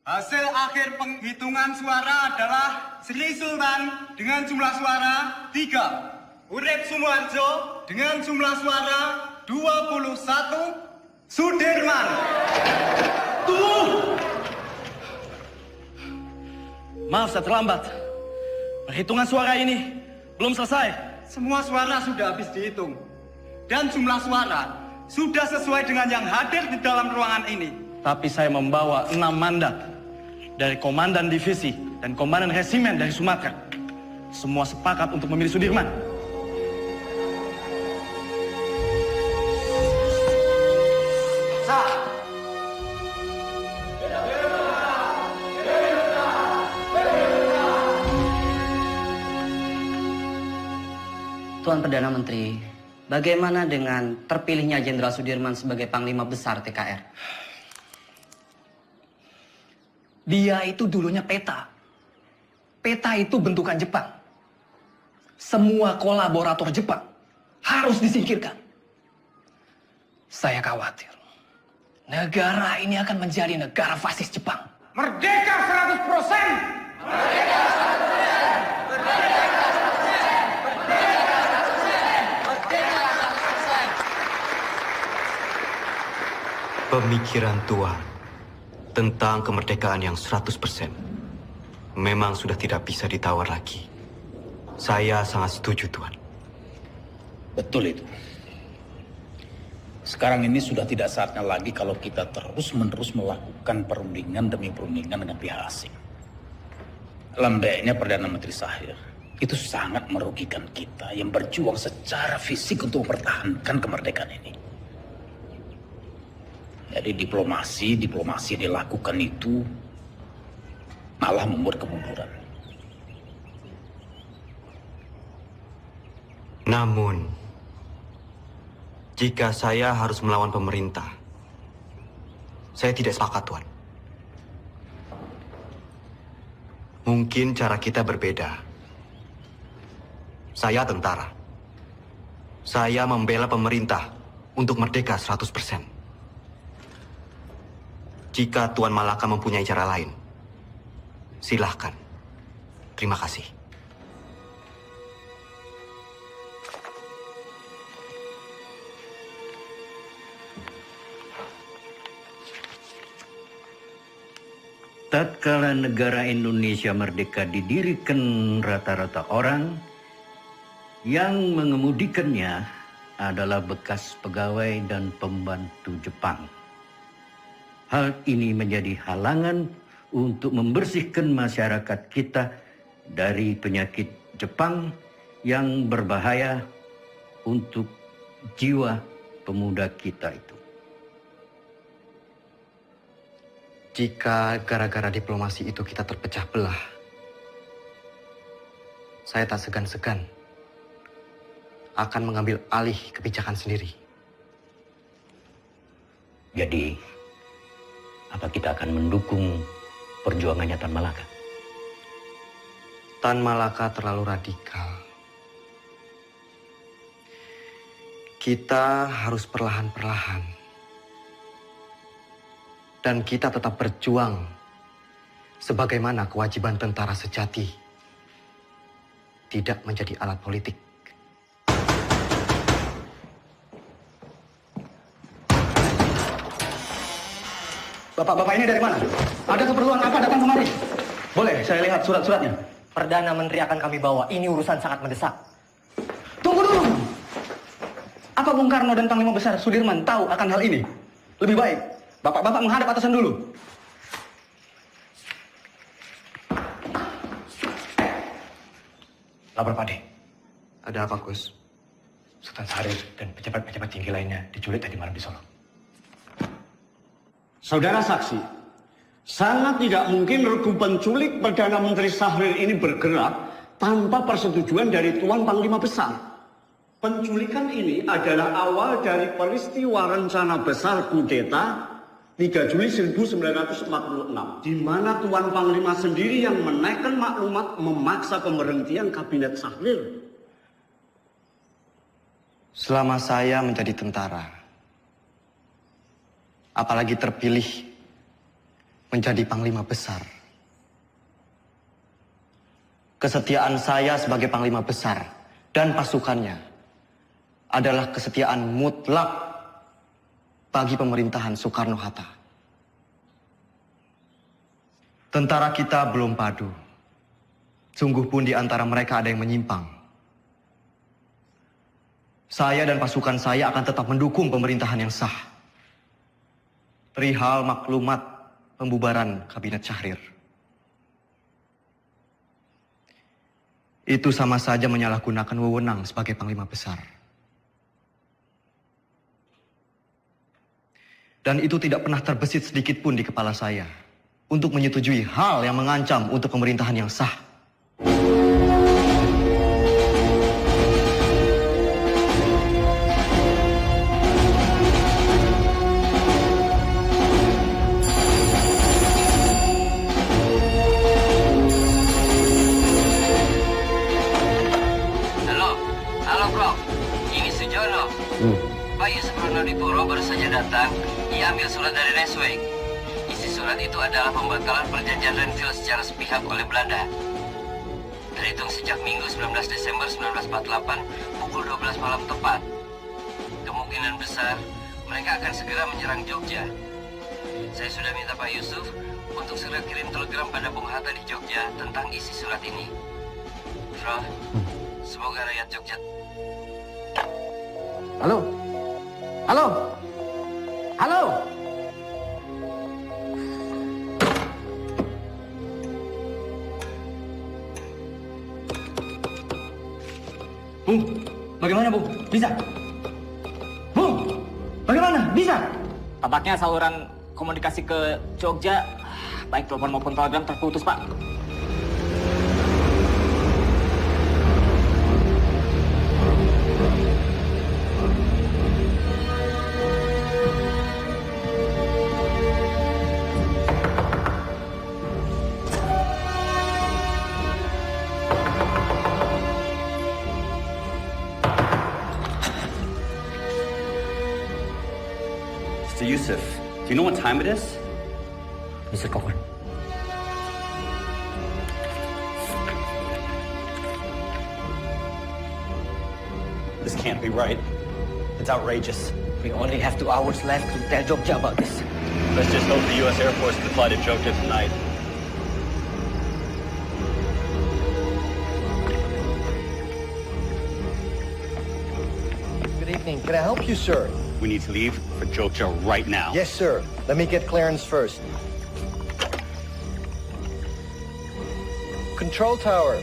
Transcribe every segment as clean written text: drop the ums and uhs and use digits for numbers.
Hasil akhir penghitungan suara adalah Sri Sultan dengan jumlah suara 3. Urip Sumoharjo dengan jumlah suara 21. Sudirman. Tuh! Maaf saya terlambat. Perhitungan suara ini belum selesai. Semua suara sudah habis dihitung. Dan jumlah suara sudah sesuai dengan yang hadir di dalam ruangan ini. Tapi saya membawa 6 mandat dari Komandan Divisi dan Komandan Resimen dari Sumatera. Semua sepakat untuk memilih Sudirman. Tuan Perdana Menteri, bagaimana dengan terpilihnya Jenderal Sudirman sebagai Panglima Besar TKR? Dia itu dulunya peta. Peta itu bentukan Jepang. Semua kolaborator Jepang harus disingkirkan. Saya khawatir negara ini akan menjadi negara fasis Jepang. Merdeka 100%! Merdeka 100%! Merdeka 100%! Pemikiran Tuan tentang kemerdekaan yang 100% memang sudah tidak bisa ditawar lagi. Saya sangat setuju, Tuan. Betul itu. Sekarang ini sudah tidak saatnya lagi kalau kita terus-menerus melakukan perundingan demi perundingan dengan pihak asing. Lembeknya Perdana Menteri Shahir itu sangat merugikan kita yang berjuang secara fisik untuk mempertahankan kemerdekaan ini. Jadi diplomasi yang dilakukan itu malah membuat kemunduran. Namun, jika saya harus melawan pemerintah, saya tidak sepakat, Tuan. Mungkin cara kita berbeda. Saya tentara. Saya membela pemerintah untuk merdeka 100%. Jika Tuan Malaka mempunyai cara lain, silahkan. Terima kasih. Tatkala negara Indonesia merdeka didirikan rata-rata orang yang mengemudikannya adalah bekas pegawai dan pembantu Jepang. Hal ini menjadi halangan untuk membersihkan masyarakat kita dari penyakit Jepang yang berbahaya untuk jiwa pemuda kita itu. Jika gara-gara diplomasi itu kita terpecah belah, saya tak segan-segan akan mengambil alih kebijakan sendiri. Jadi, apa kita akan mendukung perjuangannya Tan Malaka? Tan Malaka terlalu radikal. Kita harus perlahan-perlahan. Dan kita tetap berjuang sebagaimana kewajiban tentara sejati. Tidak menjadi alat politik. Bapak-bapak ini dari mana? Ada keperluan apa datang kemari? Boleh saya lihat surat-suratnya? Perdana Menteri akan kami bawa. Ini urusan sangat mendesak. Tunggu dulu! Apa Bung Karno dan Panglima Besar Sudirman tahu akan hal ini? Lebih baik, bapak-bapak menghadap atasan dulu. Lapor Pade. Ada apa, Gus? Sultan Syarif dan pejabat-pejabat tinggi lainnya diculik tadi malam di Solo. Saudara saksi, sangat tidak mungkin regu penculik Perdana Menteri Syahrir ini bergerak tanpa persetujuan dari Tuan Panglima Besar. Penculikan ini adalah awal dari peristiwa rencana besar kudeta 3 Juli 1946, di mana Tuan Panglima sendiri yang menaikkan maklumat memaksa pemberhentian Kabinet Syahrir. Selama saya menjadi tentara, apalagi terpilih menjadi Panglima Besar. Kesetiaan saya sebagai Panglima Besar dan pasukannya adalah kesetiaan mutlak bagi pemerintahan Soekarno-Hatta. Tentara kita belum padu. Sungguh pun di antara mereka ada yang menyimpang. Saya dan pasukan saya akan tetap mendukung pemerintahan yang sah. Perihal maklumat pembubaran Kabinet Syahrir. Itu sama saja menyalahgunakan wewenang sebagai Panglima Besar. Dan itu tidak pernah terbesit sedikit pun di kepala saya untuk menyetujui hal yang mengancam untuk pemerintahan yang sah. Halo bro, ini Sujono. Pak Yusuf Pronodipuro baru saja datang. Ia ambil surat dari Resweg. Isi surat itu adalah pembatalan perjanjian Renville secara sepihak oleh Belanda. Terhitung sejak Minggu 19 Desember 1948 pukul 12 malam tepat. Kemungkinan besar mereka akan segera menyerang Jogja. Saya sudah minta Pak Yusuf untuk segera kirim telegram pada Bung Hatta di Jogja tentang isi surat ini. Bro, semoga rakyat Jogja. Halo? Halo? Halo? Bung, bagaimana Bung? Bisa? Bung, bagaimana? Bisa? Tampaknya saluran komunikasi ke Jogja, baik telepon maupun telegram terputus, Pak. Mr. Yusuf, do you know what time it is? Mr. Cochrane. This can't be right. It's outrageous. We only have 2 hours left to tell Jogja about this. Let's just hope the U.S. Air Force can fly to Jogja tonight. Good evening. Can I help you, sir? We need to leave for Jogja right now. Yes, sir. Let me get clearance first. Control tower.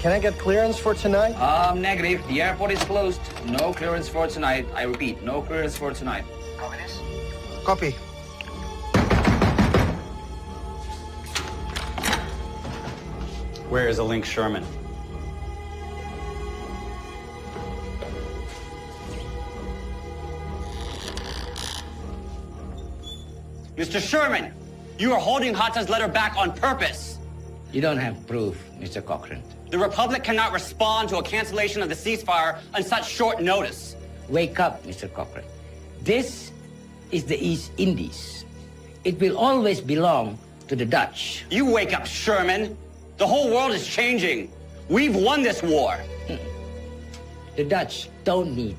Can I get clearance for tonight? Negative. The airport is closed. No clearance for tonight. I repeat, no clearance for tonight. Copy. Where is a Link Sherman? Mr. Sherman, you are holding Hatta's letter back on purpose. You don't have proof, Mr. Cochrane. The Republic cannot respond to a cancellation of the ceasefire on such short notice. Wake up, Mr. Cochrane. This is the East Indies. It will always belong to the Dutch. You wake up, Sherman. The whole world is changing. We've won this war. The Dutch don't need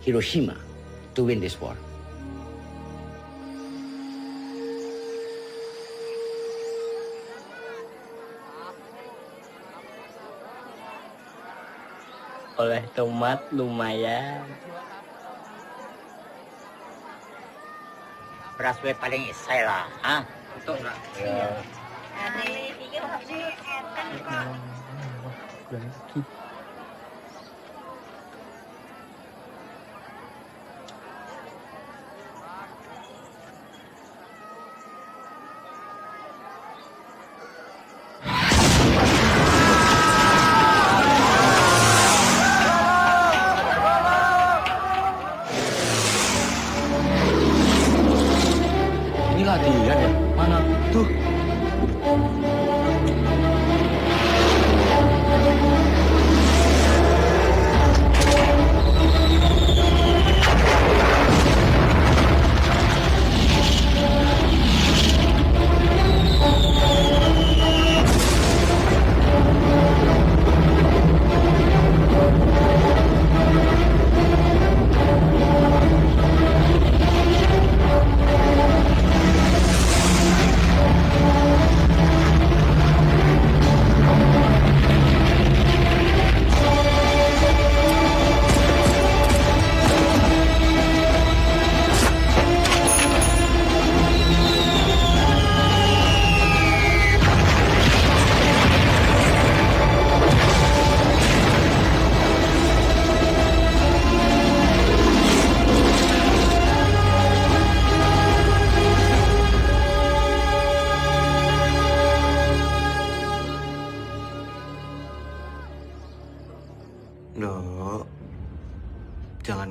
Hiroshima to win this war. Oleh tomat lumayan. Beras gue paling isai lah, ah? Betul lah. Ya. Ini latihan ya? Mana? Tuh.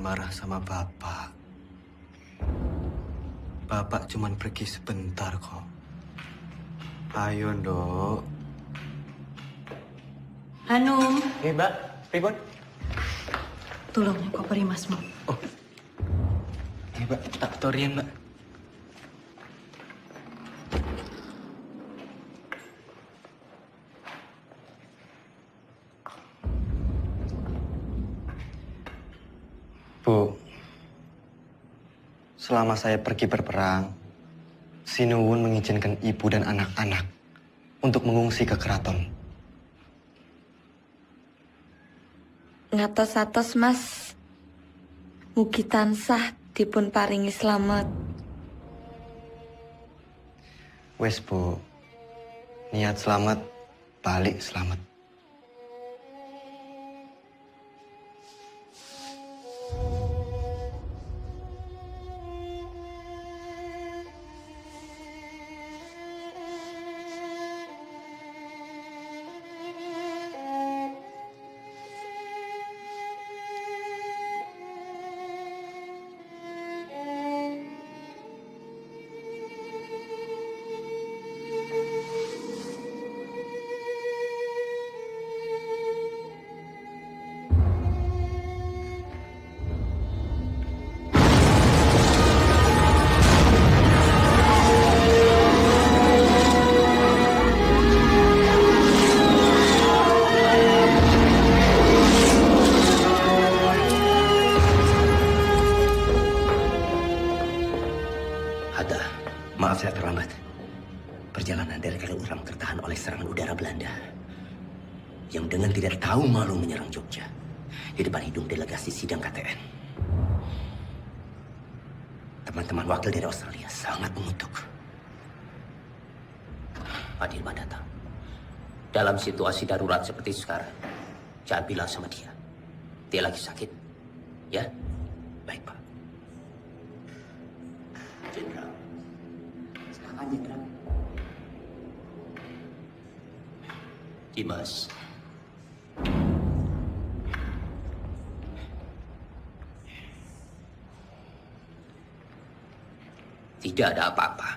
marah sama Bapak. Bapak cuman pergi sebentar kok. Ayo, Nduk. Hanum, Mbak, pripun? tolong koper Masmu. Mbak, tak torian, Mbak. Bu, selama saya pergi berperang, Sinuwun mengizinkan ibu dan anak-anak untuk mengungsi ke keraton. Ngatos-atos Mas, mugi tansah dipun paringi slamet. Wes Bu, niat selamat, balik selamat. Hatta, maaf saya terlambat. Perjalanan dari Kaliurang tertahan oleh serangan udara Belanda yang dengan tidak tahu malu menyerang Jogja di depan hidung delegasi sidang KTN. Teman-teman wakil dari Australia sangat mengutuk. Pak Dirman datang. Dalam situasi darurat seperti sekarang, jangan bilang sama dia. Dia lagi sakit. Ya? Baik, Pak. Jenderal. Silakan, Jenderal. Dimas. Tidak ada apa-apa.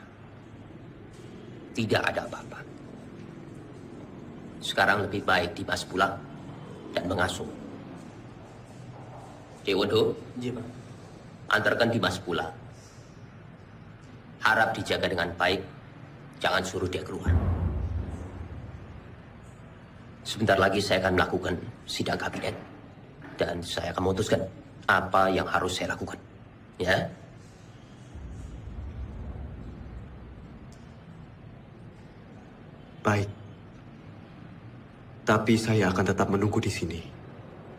Tidak ada apa-apa. Sekarang lebih baik Dimas pulang dan mengasuh. Dewondo, antarkan Dimas pulang. Harap dijaga dengan baik, jangan suruh dia keluar. Sebentar lagi saya akan melakukan sidang kabinet dan saya akan memutuskan apa yang harus saya lakukan. Ya? Baik. Tapi saya akan tetap menunggu di sini.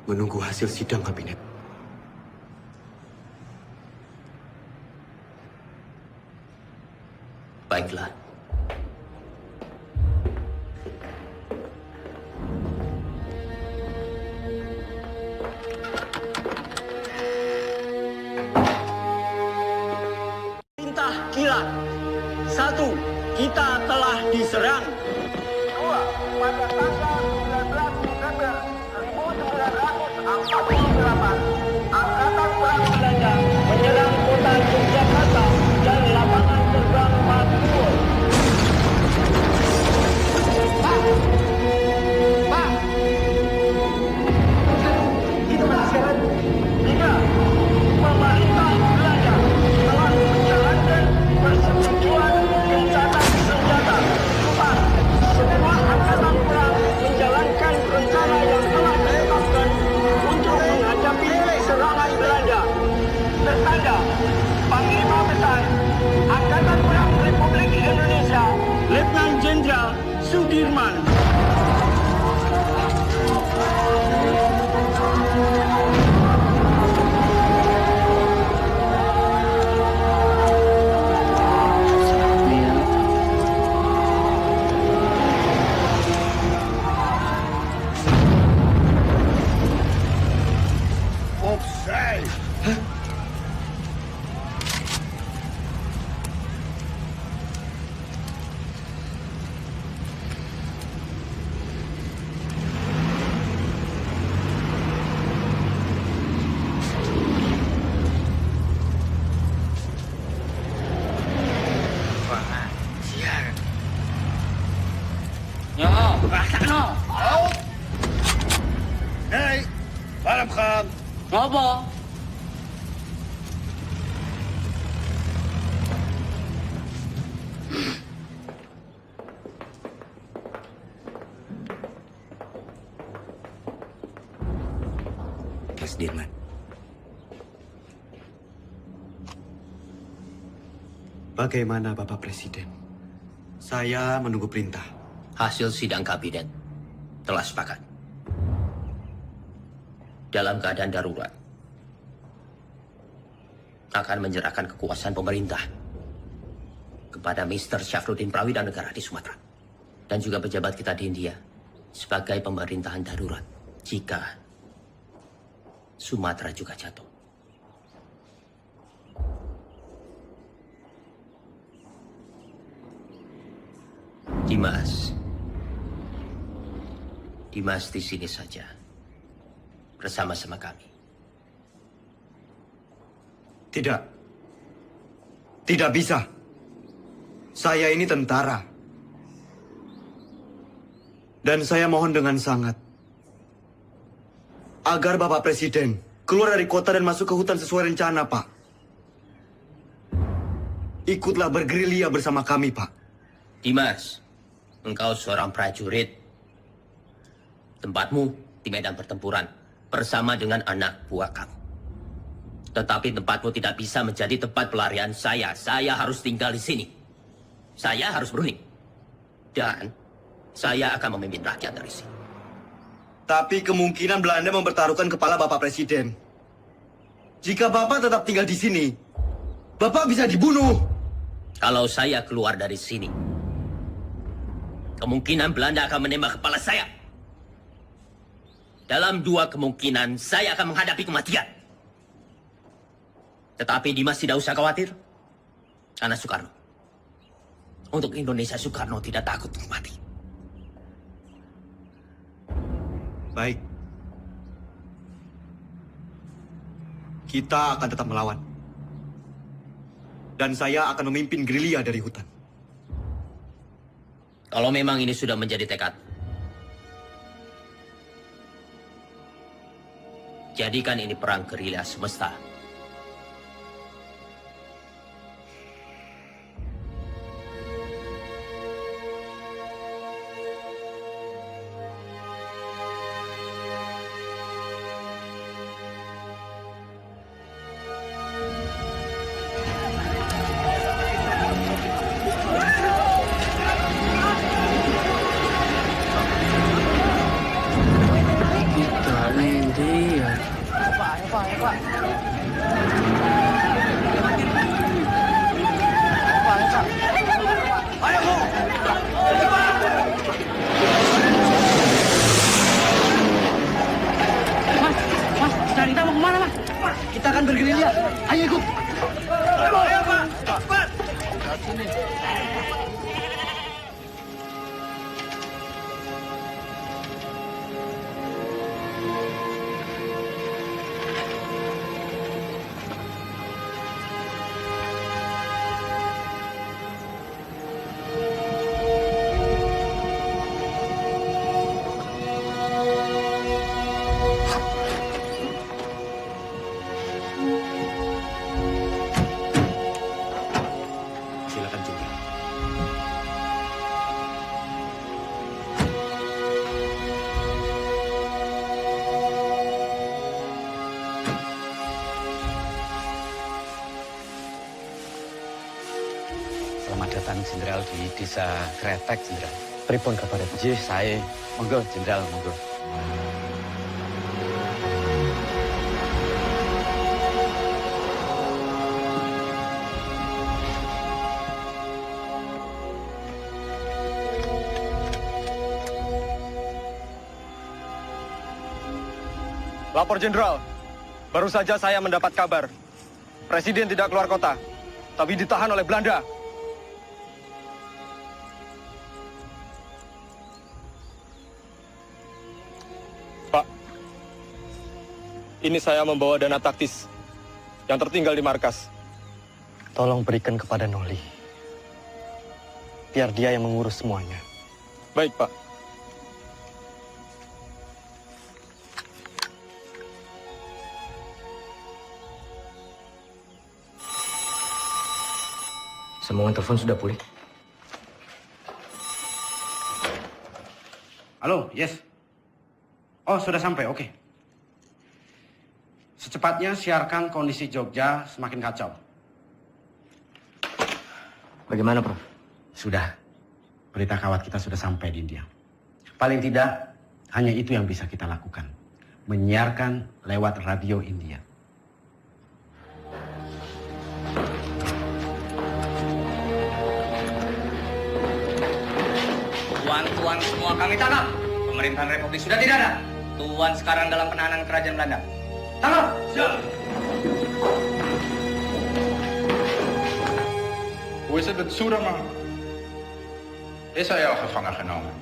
Menunggu hasil sidang kabinet. Baiklah. Perintah kilat. 1. Kita telah diserang. 2. Pada tanggal 19 Desember 1948, Angkatan Perang Belanda menyerang kota Yogyakarta dan lapangan terbang Makmur. Pak! Itu nasihat. 3. Pemerintah Belanda telah menjalankan persetujuan gencatan senjata. 4. Semua angkatan perang menjalankan rencana yang telah ditetapkan untuk menghadapi serangan Belanda. Tertanda, Panglima Besar Angkatan Perang Republik Indonesia, Letnan Jenderal Sudirman. Rasakno. Hei, malam Kang. Ngopo? Mas Dirman. Bagaimana Bapak Presiden? Saya menunggu perintah. Hasil sidang kabinet telah sepakat. Dalam keadaan darurat, akan menyerahkan kekuasaan pemerintah kepada Mr. Syafruddin Prawidanegara di Sumatera. Dan juga pejabat kita di India sebagai pemerintahan darurat jika Sumatera juga jatuh. Dimas di sini saja bersama-sama kami. Tidak. Tidak bisa. Saya ini tentara. Dan saya mohon dengan sangat agar Bapak Presiden keluar dari kota dan masuk ke hutan sesuai rencana, Pak. Ikutlah bergerilya bersama kami, Pak. Dimas, engkau seorang prajurit. Tempatmu di medan pertempuran bersama dengan anak buah kamu. Tetapi tempatmu tidak bisa menjadi tempat pelarian saya. Saya harus tinggal di sini. Saya harus berunding. Dan saya akan memimpin rakyat dari sini. Tapi kemungkinan Belanda mempertaruhkan kepala Bapak Presiden. Jika Bapak tetap tinggal di sini, Bapak bisa dibunuh. Kalau saya keluar dari sini, kemungkinan Belanda akan menembak kepala saya. Dalam dua kemungkinan, saya akan menghadapi kematian. Tetapi Dimas tidak usah khawatir. Karena Soekarno. Untuk Indonesia, Soekarno tidak takut untuk mati. Baik. Kita akan tetap melawan. Dan saya akan memimpin gerilya dari hutan. Kalau memang ini sudah menjadi tekad, jadikan ini perang gerilya semesta. Kita akan bergerilya. Ayo ikut. Ayo, Pak. Cepat. Silakan coba. Selamat datang Jenderal di Desa Kretek, Jenderal. Pripun kabar? Jih, saya. Monggo, Jenderal, monggo. Lapor Jenderal, baru saja saya mendapat kabar. Presiden tidak keluar kota, tapi ditahan oleh Belanda. Pak, ini saya membawa dana taktis yang tertinggal di markas. Tolong berikan kepada Noli. Biar dia yang mengurus semuanya. Baik, Pak. Sambungan telepon sudah pulih. Halo, yes. Oh, sudah sampai, oke. Secepatnya siarkan kondisi Jogja semakin kacau. Bagaimana, Prof? Sudah. Berita kawat kita sudah sampai di India. Paling tidak, hanya itu yang bisa kita lakukan. Menyiarkan lewat radio India. Tuan-tuan semua kami tangkap. Pemerintahan Republik sudah tidak ada. Tuan sekarang dalam penahanan kerajaan Belanda. Tangkap! Siap! Hoe is het met Soederman? Is hij al gevangen genomen?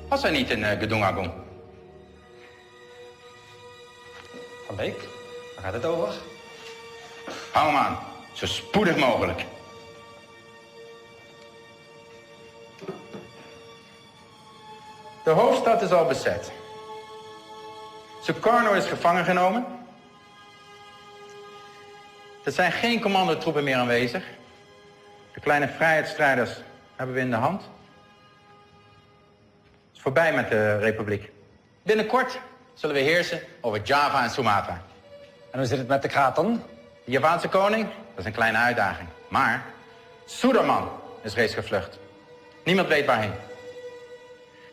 Was hij niet in Gedung Agung? Van Beek, waar gaat het over? Hou hem aan, zo spoedig mogelijk. De hoofdstad is al bezet. Sukarno is gevangen genomen. Er zijn geen commandotroepen meer aanwezig. De kleine vrijheidsstrijders hebben we in de hand. Het is voorbij met de republiek. Binnenkort zullen we heersen over Java en Sumatra. En hoe zit het met de kraton? De Javaanse koning, dat is een kleine uitdaging. Maar Suderman is reeds gevlucht. Niemand weet waarheen.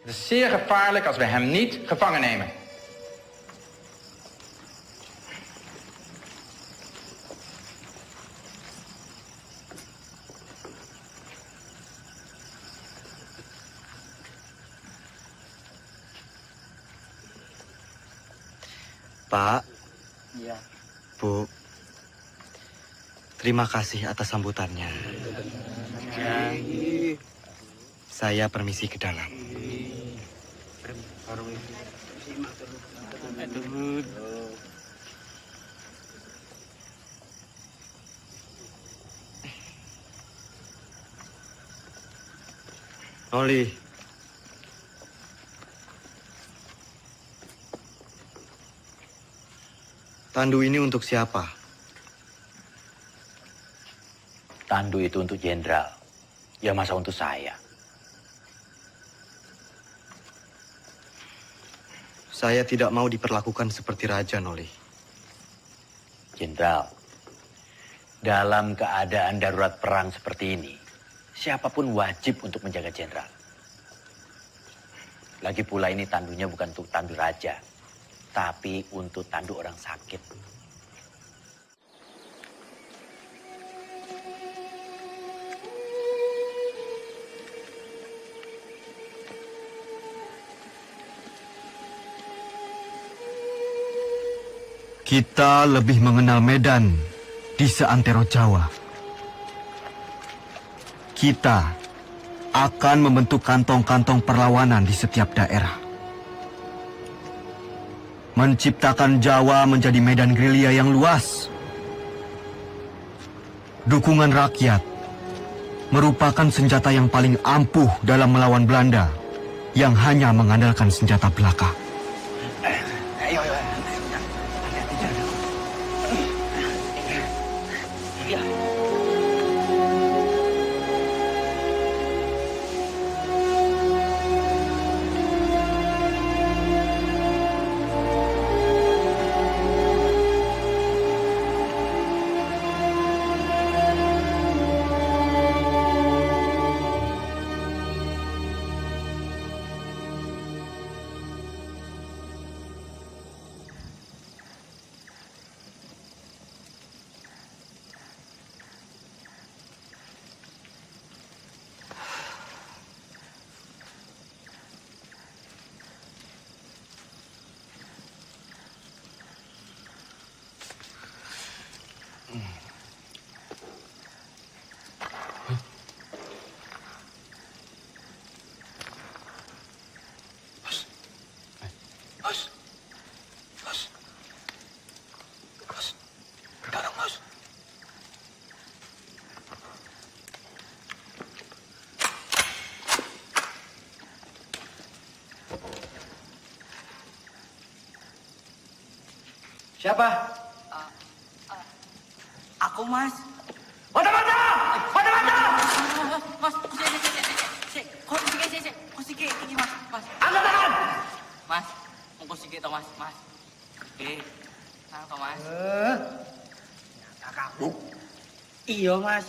Het is zeer gevaarlijk als we hem niet gevangen nemen. Pak, Iya. Bu, terima kasih atas sambutannya. Saya permisi ke dalam. Noli, tandu ini untuk siapa? Tandu itu untuk jenderal. Ya masa untuk saya. Saya tidak mau diperlakukan seperti raja, Noli. Jenderal, dalam keadaan darurat perang seperti ini, siapapun wajib untuk menjaga jenderal. Lagi pula ini tandunya bukan untuk tandu raja, tapi untuk tandu orang sakit. Kita lebih mengenal Medan di seantero Jawa. Kita akan membentuk kantong-kantong perlawanan di setiap daerah. Menciptakan Jawa menjadi medan gerilya yang luas. Dukungan rakyat merupakan senjata yang paling ampuh dalam melawan Belanda yang hanya mengandalkan senjata belaka. Siapa? Aku, Mas. Mata-mata! Mata-mata! Mas. Nang to, Mas. Nyata kamu. Iya, Mas.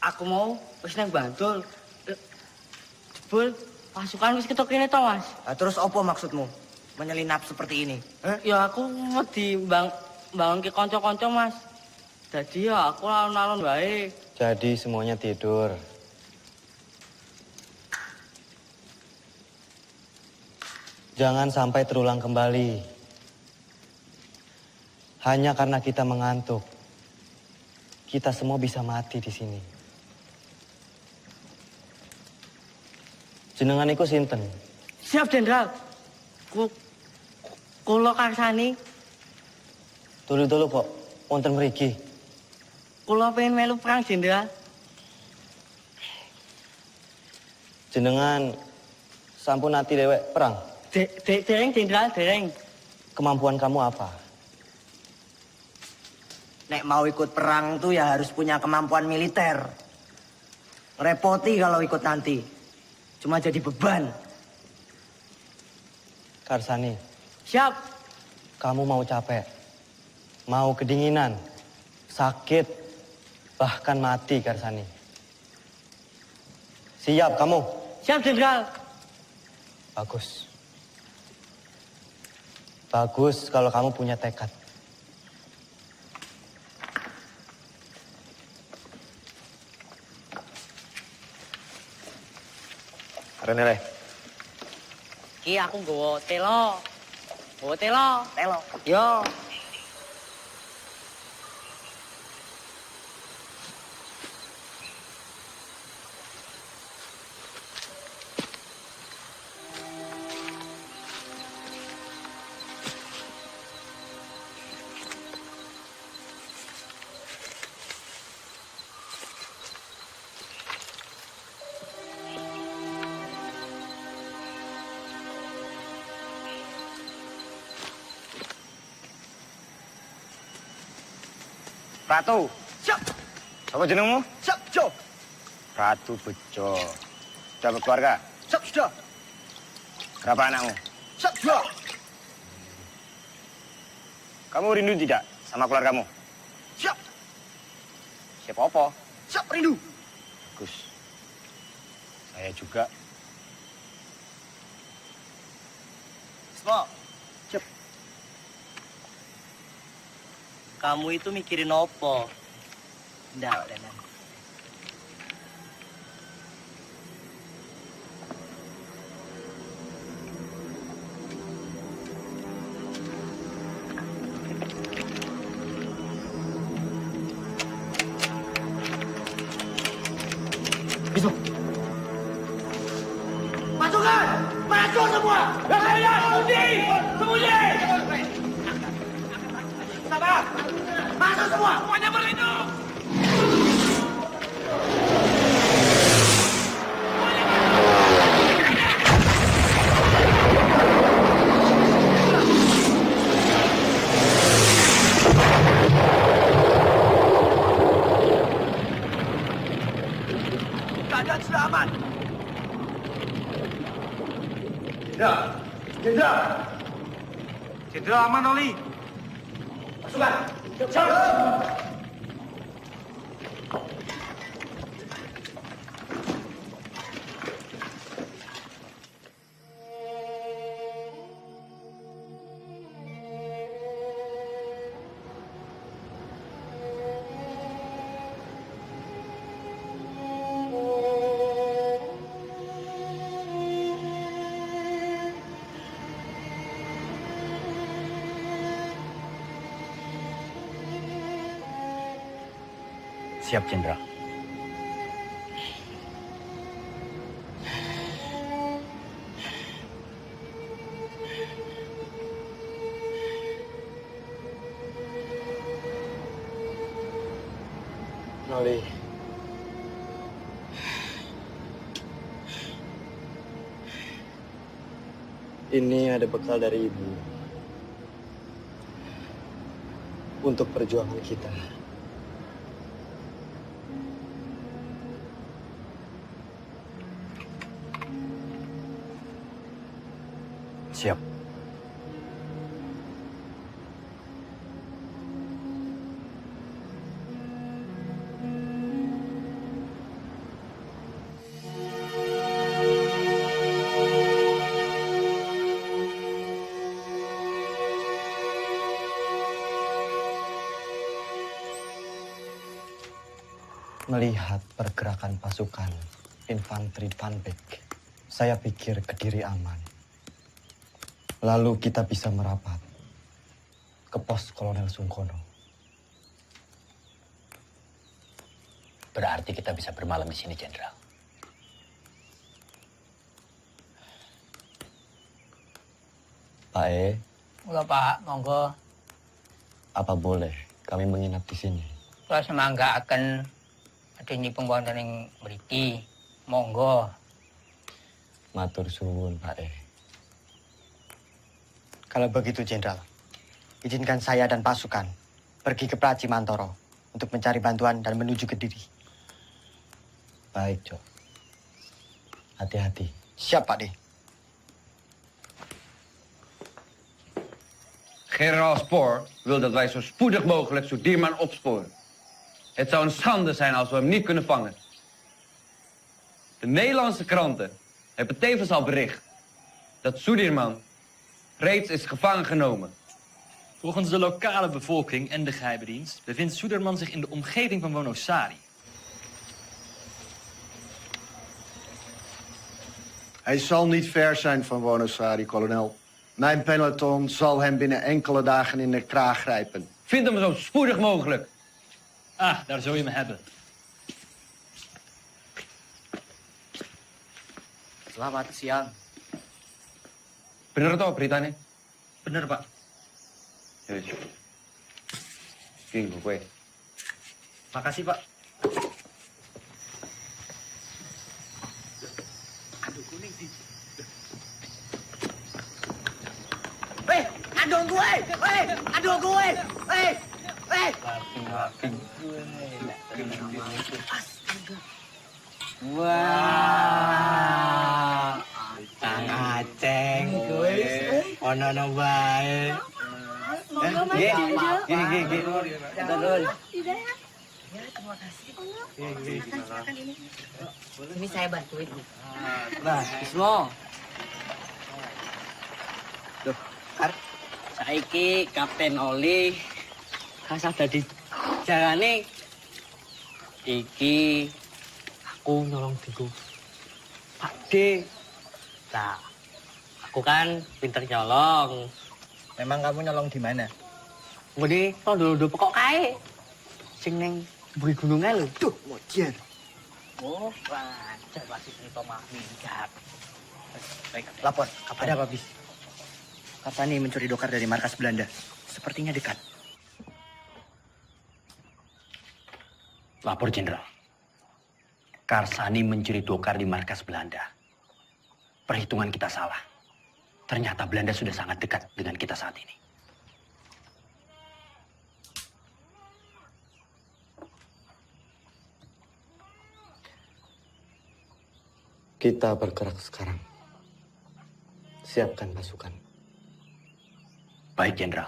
Aku mau wis nang Bantul. Jebul pasukan wis ketok kene to, Mas. Terus apa maksudmu? Menyelinap seperti ini? Ya aku wedi bangun ke kanca-kanca, Mas. Jadi ya aku alon-alon wae. Jadi semuanya tidur. Jangan sampai terulang kembali. Hanya karena kita mengantuk, kita semua bisa mati di sini. Jenengan iku sinten? Siap, Jenderal. Kula karsani. Dulu kok, wonten mriki. Kula pengen melu perang, Jenderal. Jenengan sampun ati dewek perang. Dereng, Jenderal, dereng. Kemampuan kamu apa? Nek mau ikut perang tuh ya harus punya kemampuan militer. Repoti kalau ikut nanti. Cuma jadi beban. Karsani, Siap. kamu mau capek, mau kedinginan, sakit, bahkan mati, Karsani. Siap kamu? Siap, Jenderal. Bagus. Bagus kalau kamu punya tekad. Rene. Ki aku nggawa telo. Telo. Yo. Ratu. Siap. Apa jenengmu? Siap, Jo. Ratu Bejo. Sudah berkeluarga? Siap, sudah. Berapa anakmu? Siap, sudah. Kamu rindu tidak sama keluargamu? Siap. Siapa apa? Siap, rindu. Bagus. Saya juga. Semua. Siap. Kamu itu mikirin apa? Nggak, Danan. Bismo. Pasukan! Maju semua! Sembunyi! Sembunyi! Sabar! Masuk semua! Semuanya berlindung! Keadaan sudah aman. Jenderal aman, Oli. Pasukan! Siap! Siap, Jenderal. Noli. Ini ada bekal dari Ibu. Untuk perjuangan kita. Siap. Melihat pergerakan pasukan infanteri Van Beek, saya pikir Kediri aman. Lalu kita bisa merapat ke pos Kolonel Sungkono. Berarti kita bisa bermalam di sini, Jenderal. Pak E, Enggak, Pak. Monggo. apa boleh kami menginap di sini? Kalau semangga akan ada nyipeng wonten ing mriki. Monggo. Matur suwun, Pak E. Kalau begitu, Jenderal, izinkan saya dan pasukan pergi ke Praci Mantoro untuk mencari bantuan dan menuju Kediri. Baik, Jok. Hati-hati. Siap, Pak D. Generaal Spoor wil dat wij zo spoedig mogelijk Sudirman opsporen. Het zou een schande zijn als we hem niet kunnen vangen. De Nederlandse kranten hebben tevens al bericht dat Sudirman reeds is gevangen genomen. Volgens de lokale bevolking en de geheime dienst bevindt Suderman zich in de omgeving van Wonosari. Hij zal niet ver zijn van Wonosari, kolonel. Mijn peloton zal hem binnen enkele dagen in de kraag grijpen. Vind hem zo spoedig mogelijk. Ah, daar zul je me hebben. Selamat siang. Bener toh beritanya? Bener, Pak. Ya, King, gue. Makasih, Pak. Weh, aduh gue! Weh, aduh gue! Weh, weh! Wah, Kang Aceng gue. Ono bae. Semoga Mas Jojo. Gini. Turun. Tidak ya? Ya, terima kasih. Silakan ini. Ini saya bantuin. Bah, Bismo. Duh, Kar. Saiki Kapten Oli kasah dadi jarane iki aku nyolong diku Pak D. Nah, aku kan pinter nyolong. Memang kamu nyolong di mana? Ngene tondo-tondo pokok kae. Sing ning buri gunungan lho. Duh, mojer. Oh, wajar masih cerita mah minggat. Baik, lapor. Ada apa, Bis? Karsani mencuri dokar dari markas Belanda. Sepertinya dekat. Lapor, Jenderal. Karsani mencuri dokar di markas Belanda. Perhitungan kita salah. Ternyata Belanda sudah sangat dekat dengan kita saat ini. Kita bergerak sekarang. Siapkan pasukan. Baik, Jenderal.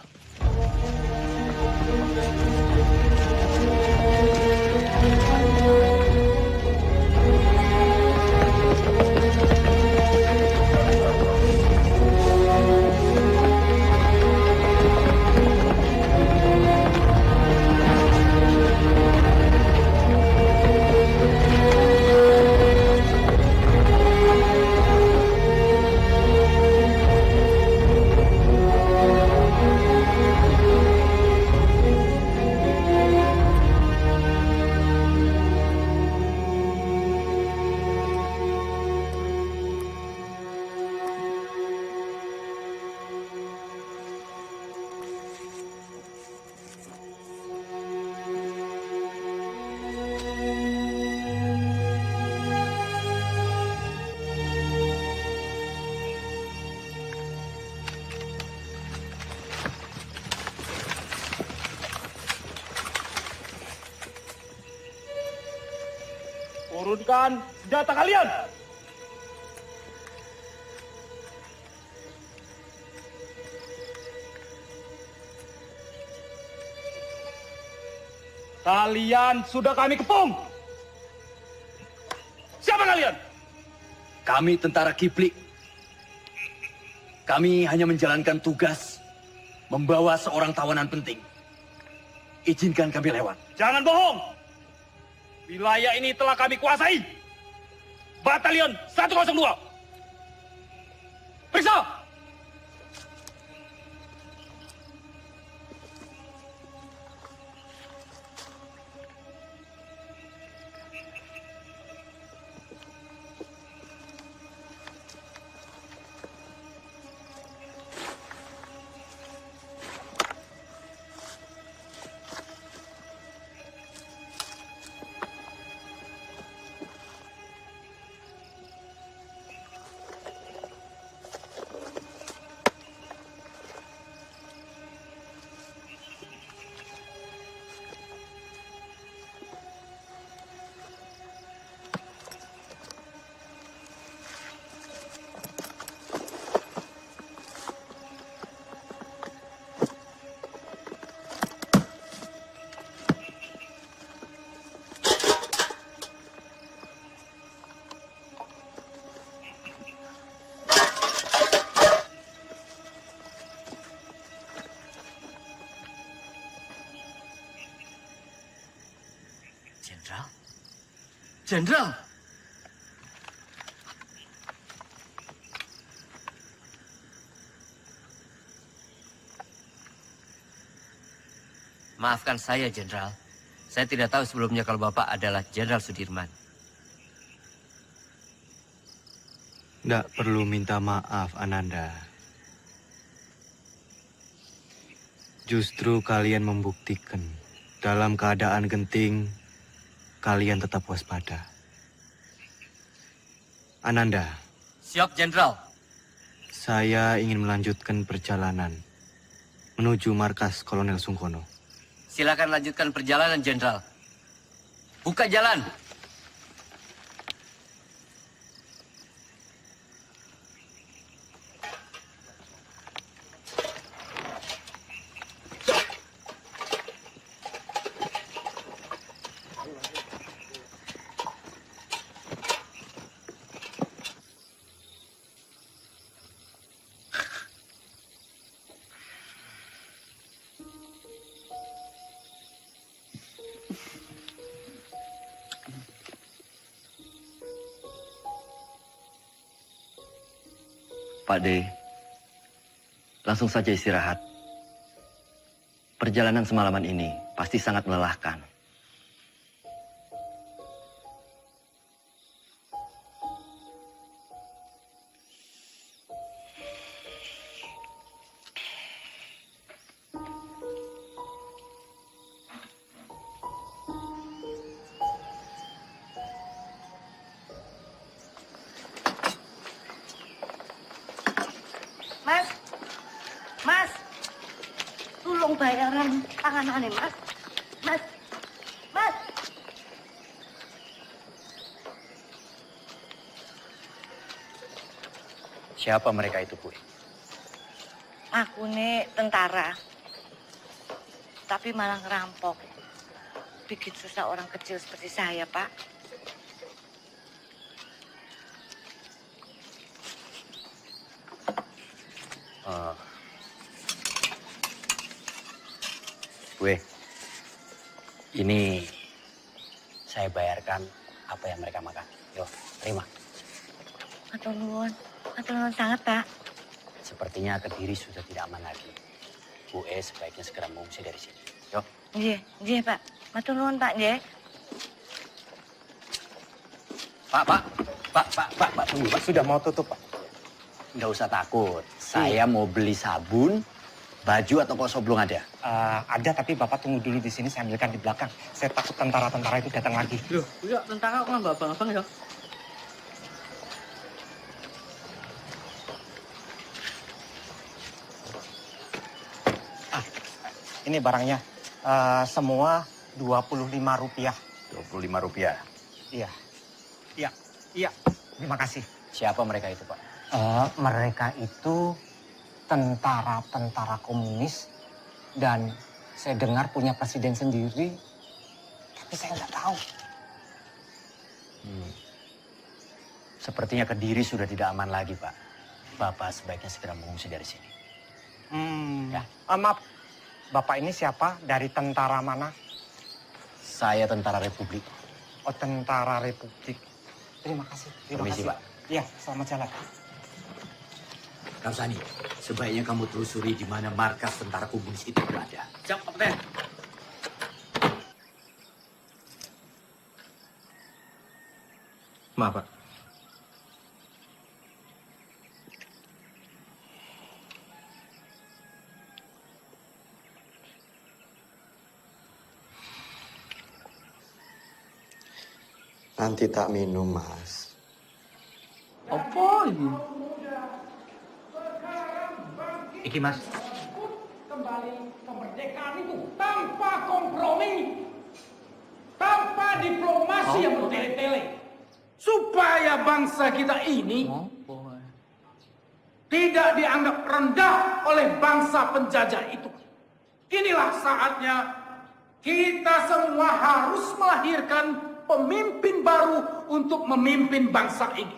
Turunkan senjata kalian! Kalian sudah kami kepung! Siapa kalian? Kami tentara Kiplik. Kami hanya menjalankan tugas membawa seorang tawanan penting. Izinkan kami lewat. Jangan bohong! Wilayah ini telah kami kuasai. Batalion 102. Periksa! Jenderal? Jenderal! Maafkan saya, Jenderal. Saya tidak tahu sebelumnya kalau Bapak adalah Jenderal Sudirman. Tidak perlu minta maaf, Ananda. Justru kalian membuktikan dalam keadaan genting, kalian tetap waspada. Ananda. Siap, Jenderal. Saya ingin melanjutkan perjalanan menuju markas Kolonel Sungkono. Silakan lanjutkan perjalanan, Jenderal. Buka jalan. Pak D, langsung saja istirahat. Perjalanan semalaman ini pasti sangat melelahkan. Mas, Mas, tolong bayaran tanganane, Mas. Mas, Mas. Siapa mereka itu, Bu? Aku nih tentara, tapi malah ngerampok. Bikin susah orang kecil seperti saya, Pak. Gue, ini saya bayarkan apa yang mereka makan. Yo, terima. Matur nuwun sangat, Pak. Sepertinya Kediri sudah tidak aman lagi. Bu E sebaiknya segera mengungsi dari sini. Yo. Nggih, Pak. Matur nuwun, Pak, nggih. Pak, tunggu, Pak. Sudah mau tutup, Pak. Nggak usah takut. Saya mau beli sabun, baju atau kosong belum ada? Ada, tapi Bapak tunggu dulu di sini, saya ambilkan di belakang. Saya takut tentara-tentara itu datang lagi. Loh, udah tentara kok nggak abang-abang ya? Ini barangnya. Semua Rp25. Rp25? Iya. Terima kasih. Siapa mereka itu, Pak? Mereka itu tentara-tentara komunis dan saya dengar punya presiden sendiri, tapi saya nggak tahu. Sepertinya Kediri sudah tidak aman lagi, Pak. Bapak sebaiknya segera mengungsi dari sini. Ya. Maaf, Bapak ini siapa? Dari tentara mana? Saya tentara Republik. Tentara Republik. Terima kasih. Terima Permisi, kasih. Pak. Iya, selamat jalan. Karsani, sebaiknya kamu telusuri di mana markas tentara komunis itu berada. Siap, Kapten. Maaf, Pak. Nanti tak minum, Mas. Apa ini? Iki, Mas. Kembali kemerdekaan itu tanpa kompromi, tanpa diplomasi yang bertele-tele, supaya bangsa kita ini tidak dianggap rendah oleh bangsa penjajah itu. Inilah saatnya kita semua harus melahirkan pemimpin baru untuk memimpin bangsa ini.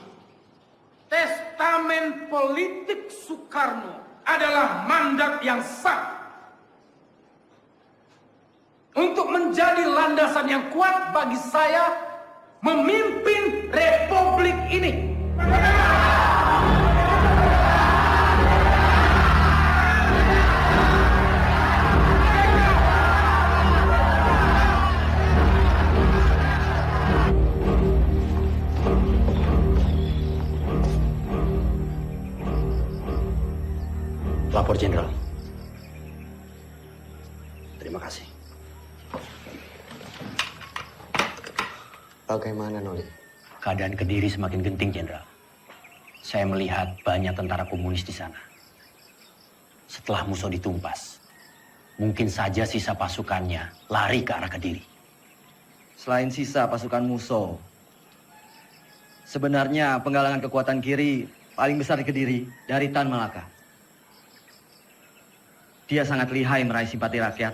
Testamen politik Soekarno adalah mandat yang sah untuk menjadi landasan yang kuat bagi saya memimpin republik ini. Lapor Jenderal. Terima kasih. Bagaimana, Noli? Keadaan Kediri semakin genting, Jenderal. Saya melihat banyak tentara komunis di sana. Setelah Musso ditumpas, mungkin saja sisa pasukannya lari ke arah Kediri. Selain sisa pasukan Musso, sebenarnya penggalangan kekuatan kiri paling besar di Kediri dari Tan Malaka. Dia sangat lihai meraih simpati rakyat,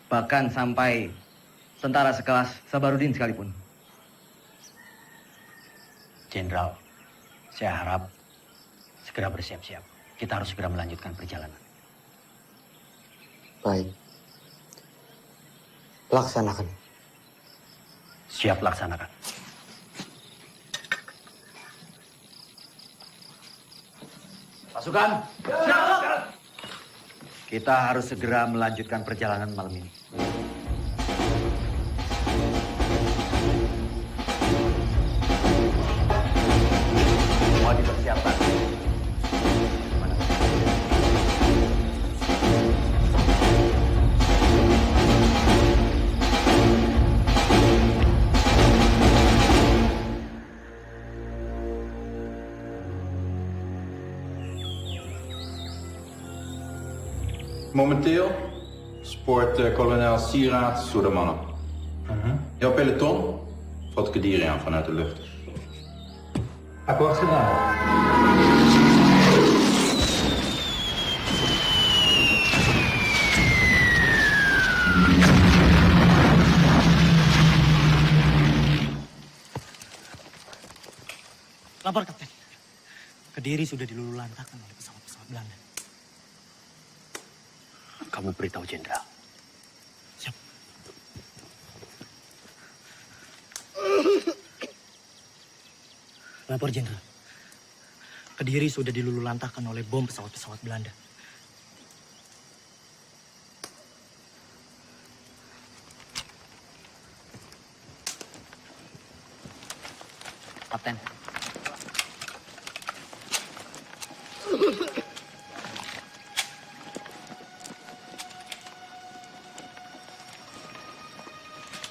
bahkan sampai tentara sekelas Sabarudin sekalipun. Jenderal, saya harap segera bersiap-siap. Kita harus segera melanjutkan perjalanan. Baik. Laksanakan. Siap laksanakan. Pasukan, Siap. kita harus segera melanjutkan perjalanan malam ini. Semua dipersiapkan. Momenteel spoort kolonel Sieraad door de mannen. Jouw peloton valt Kediri aan vanuit de lucht. Akkoord gedaan. Lapor, Kapten. Kediri sudah dilululantakkan oleh pesawat-pesawat Belanda. Kamu beritahu Jenderal. Siap. Lapor, Jenderal. Kediri sudah dilululantakkan oleh bom pesawat-pesawat Belanda. Kapten.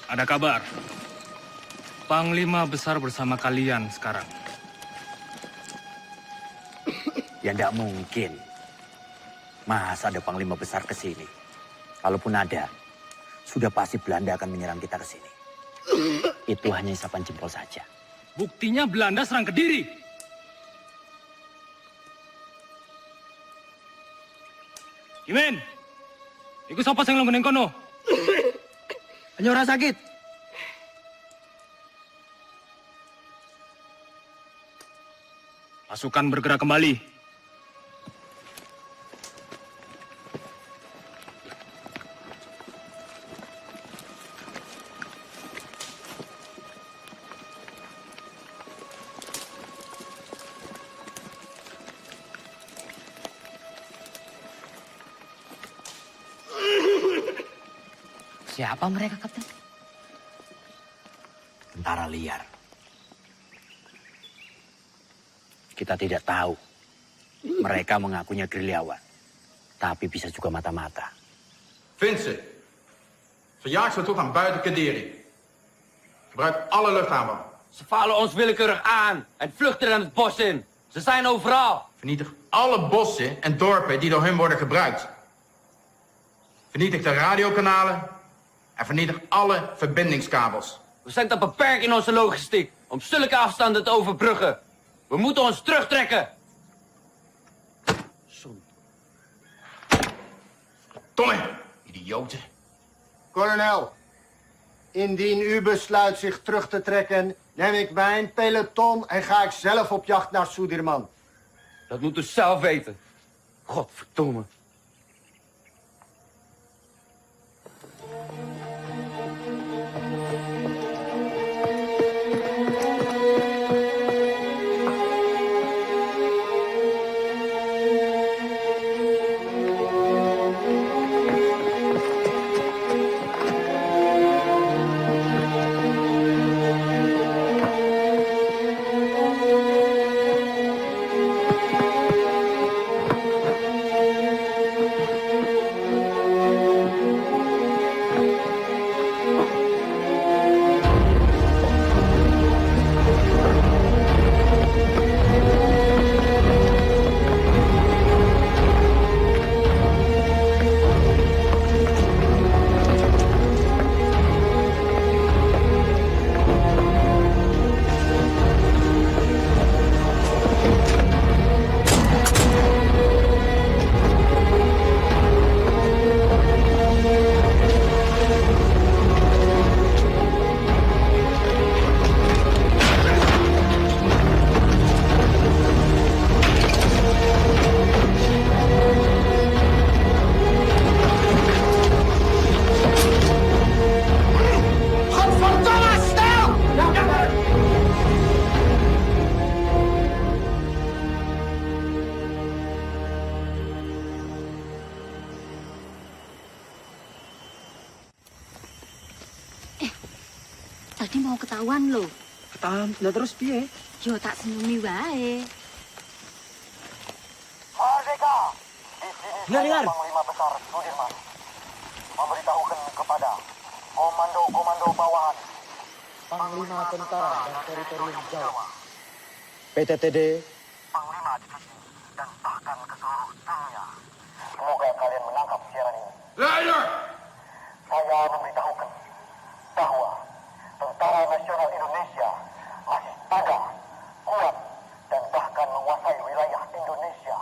Ada kabar. Panglima besar bersama kalian sekarang. Ya tidak mungkin. Masa ada panglima besar ke sini? Kalaupun ada, sudah pasti Belanda akan menyerang kita ke sini. Itu hanya isapan jempol saja. Buktinya Belanda serang Kediri. Imen, ikut siapa yang lembenen kono? Hanya orang sakit. Pasukan bergerak kembali. Siapa mereka, Kapten? Tentara liar. Kita tidak tahu. Mereka mengakunya gerilyawan. Tapi bisa juga mata-mata. Vincent, verjaag ze tot aan buiten Kadiri. Gebruik alle luchthaven. Ze vallen ons willekeurig aan en vluchten dan het bos in. Ze zijn overal. Vernietig alle bossen en dorpen die door hun worden gebruikt. Vernietig de radiokanalen en vernietig alle verbindingskabels. We zijn te beperkt in onze logistiek om zulke afstanden te overbruggen. We moeten ons terugtrekken. Domme, idioten. Kolonel, indien u besluit zich terug te trekken, neem ik mijn peloton en ga ik zelf op jacht naar Sudirman. Dat moet u zelf weten. Godverdomme. Tadi mau ketahuan loh. Ketahuan, lah terus piye? Yo tak senyumi wae. Merdeka! Di sini Dengar. Panglima Besar Sudirman memberitahukan kepada komando-komando bawahan Panglima Tentara dan Teritorium Jawa, PTTD, Panglima Divisi, dan bahkan ke seluruh dunia. Semoga kalian menangkap siaran ini. Luister! Saya memberitahukan bahwa Tentara Nasional Indonesia masih ada, kuat, dan bahkan menguasai wilayah Indonesia.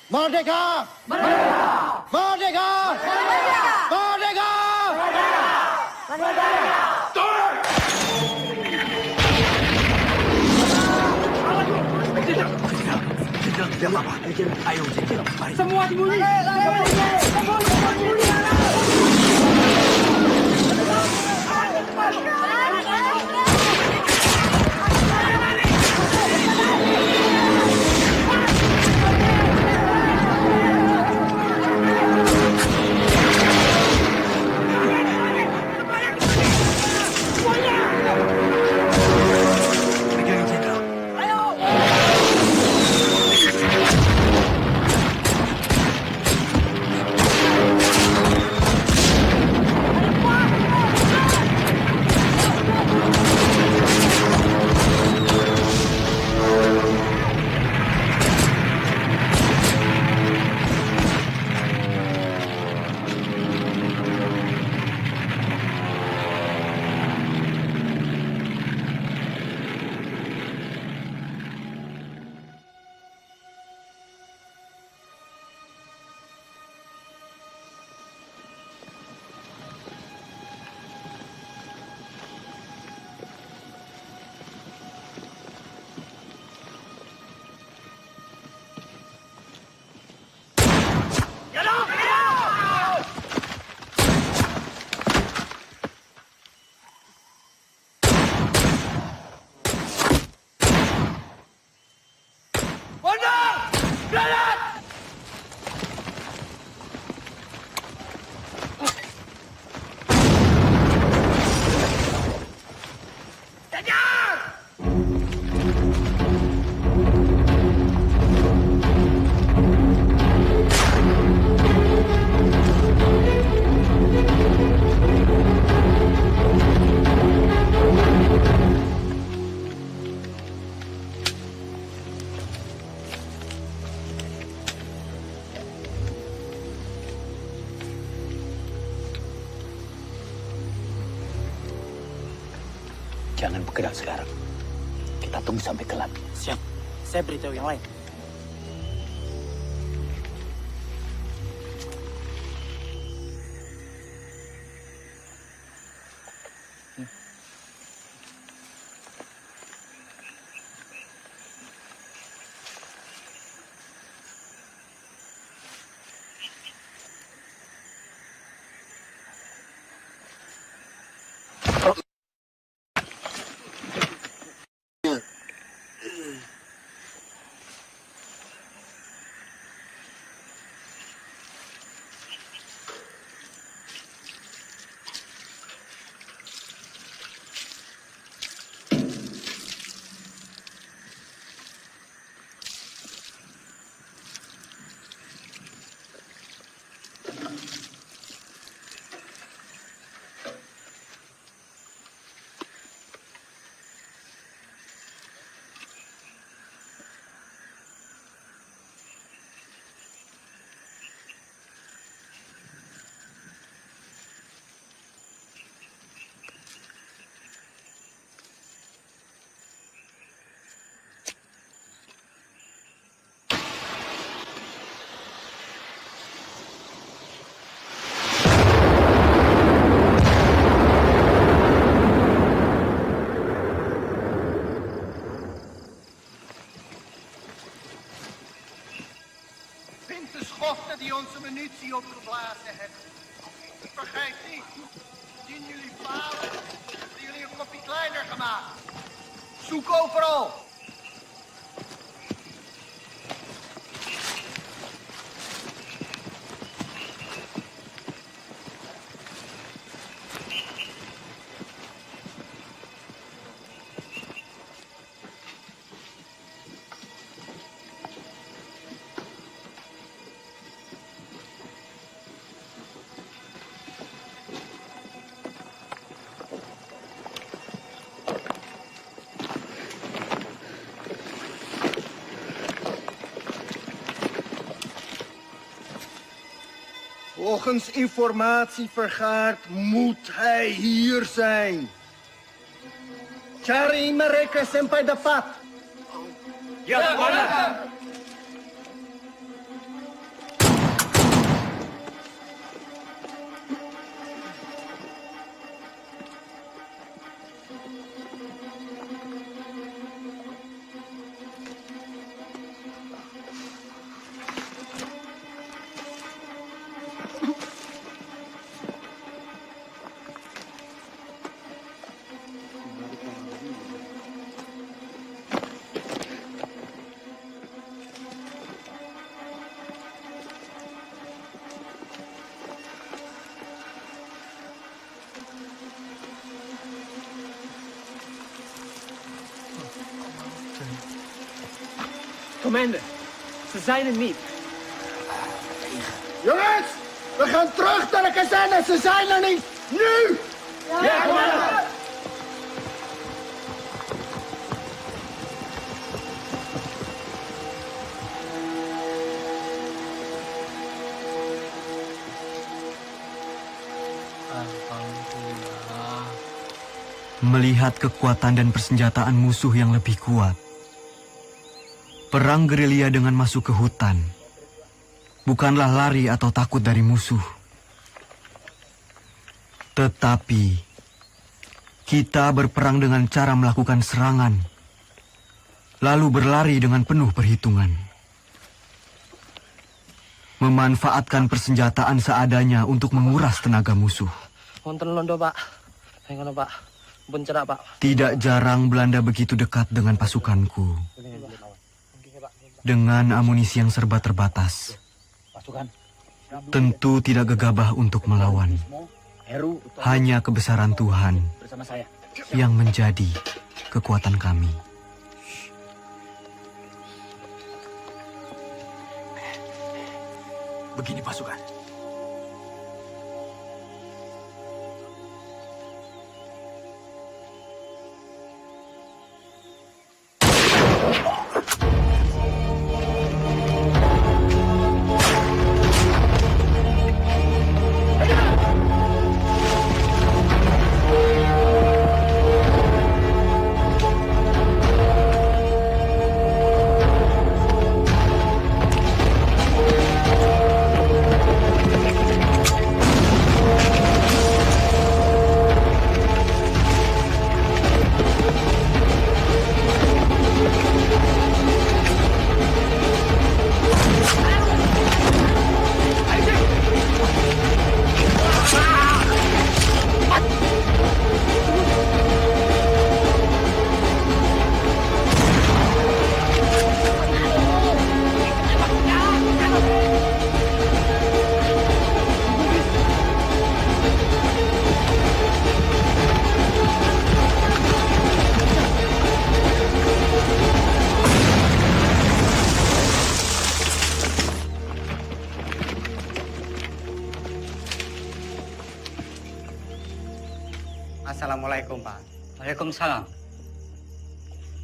Merdeka! Merdeka! Merdeka! Merdeka! Merdeka! Semua sembunyi. jangan bergerak sekarang. Kita tunggu sampai gelap. Siap. Saya beritahu yang lain. De schoften die onze munitie opgeblazen hebben. Vergeet niet, zien jullie falen, hebben jullie een kopje kleiner gemaakt. Zoek overal. Volgens informatie vergaard moet hij hier zijn. Cari mereka sampai dapat. Ya, Komandan. Commander, ze zijn er niet. Jongens, we gaan terug naar de kazerne. Ze zijn er niet. Nu! Ja, Commander! Melihat kekuatan dan persenjataan musuh yang lebih kuat, perang gerilya dengan masuk ke hutan bukanlah lari atau takut dari musuh. Tetapi kita berperang dengan cara melakukan serangan, lalu berlari dengan penuh perhitungan. Memanfaatkan persenjataan seadanya untuk menguras tenaga musuh. Wonten londo, Pak. Hengono, Pak. Bencerak, Pak. Tidak jarang Belanda begitu dekat dengan pasukanku. Dengan amunisi yang serba terbatas, tentu tidak gegabah untuk melawan. Hanya kebesaran Tuhan yang menjadi kekuatan kami. Begini pasukan. Assalamualaikum, Pak. Waalaikumsalam.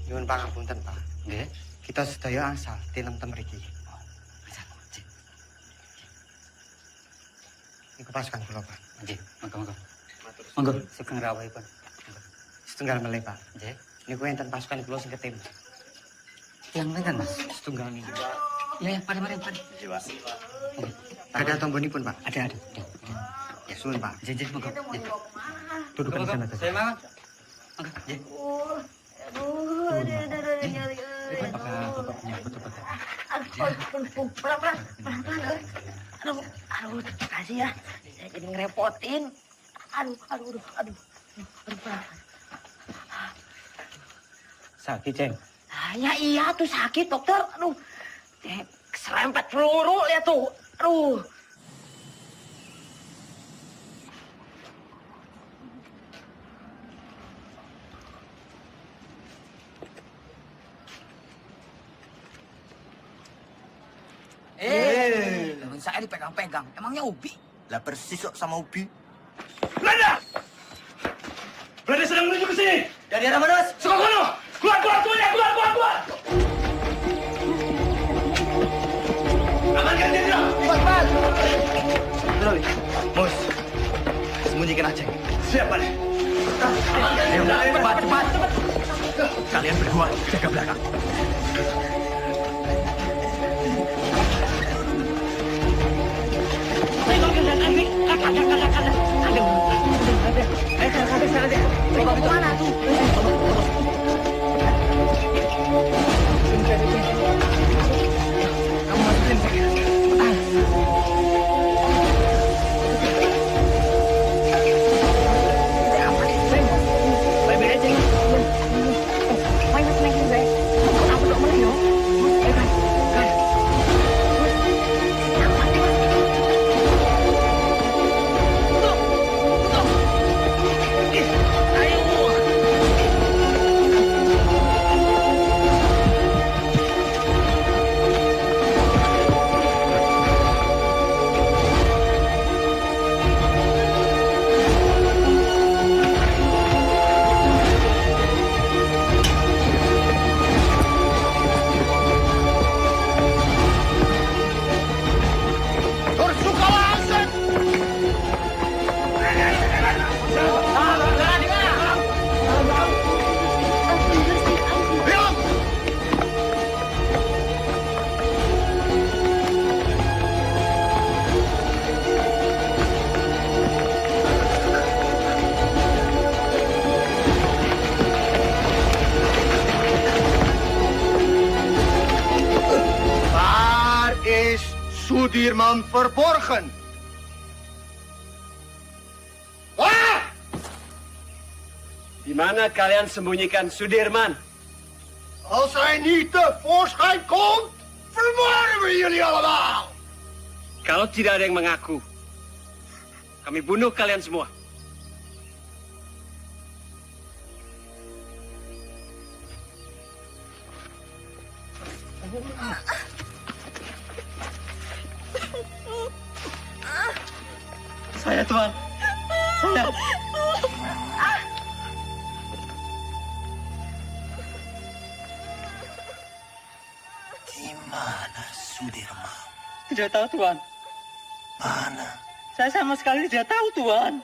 Nyuwun pangapunten, Pak. Nggih. Kita sedaya asal tinem-tem mriki. Niku pasukan kula, Pak. Nggih, monggo. Monggo, sugeng rawuhipun. Setunggal melih, Pak. Nggih. Niku enten pasukan kula sing ketim. Yang lain Mas? Setunggal niku. Ya, mari. Iya, Pak. Ada tombonipun, Pak? Ada. Ya, suwun, Pak. Nggih, monggo. Duduk di sana. Saya mau. Monggo, nggih. Nyari. Aduh, terima kasih ya. Saya jadi ngerepotin. Aduh. Sakit, Ceng. Ya iya tuh sakit, dokter. Aduh, keserempet peluru lihat tuh. Aduh. Temen saya dipegang-pegang. Emangnya Ubi? Lah persis kok sama Ubi. Belanda! Belanda sedang menuju ke sini. Dari arah mana, Mas? Sekolah! Keluar semuanya! Keluar! Amankan jenderal! Cepat! Mus, sembunyikan aja. Siap, Pak. Ayo, cepat. Kalian berdua jaga belakang. Coba kemana tuh? Kamu masukin saya. Baik-baik aja. Main naikin gue. Aku udah mulai yo. Sudirman verborgen? Wah! Di mana kalian sembunyikan Sudirman? Als hij niet tevoorschijn komt, vermoorden we jullie allemaal! Kalau tidak ada yang mengaku, kami bunuh kalian semua. Saya, Tuan. Saya. Di mana Sudirman? Tidak tahu, Tuan. Mana? Saya sama sekali tidak tahu, Tuan.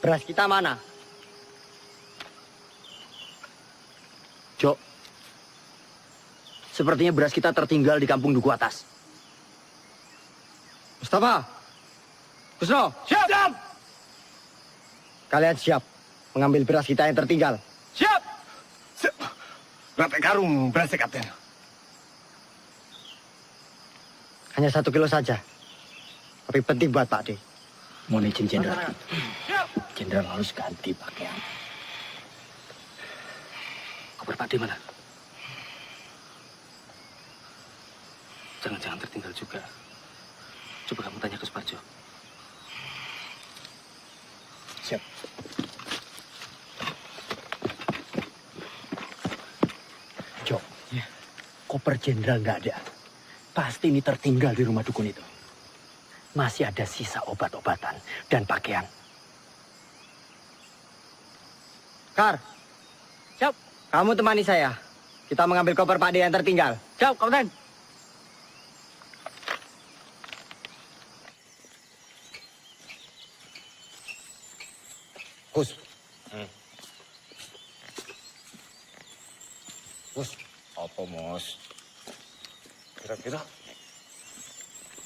Beras kita mana? Jok, sepertinya beras kita tertinggal di kampung Duku Atas. Mustafa, Kusno, Siap! kalian siap mengambil beras kita yang tertinggal? Siap! Berapa karung beras, Kapten? Hanya 1 kilo saja. Tapi penting buat Pak D. Mohon izin Jenderal. Jenderal harus ganti pakaian. Koper Pak D mana? Jangan-jangan tertinggal juga. Coba kamu tanya ke Suparjo. Siap. Jok, koper Jenderal nggak ada. Pasti ini tertinggal di rumah dukun itu. Masih ada sisa obat-obatan dan pakaian. Kar, siap. Kamu temani saya. Kita mengambil koper Pak D yang tertinggal. Siap, Kapten. Kus. Mus, apa Mus? Kira-kira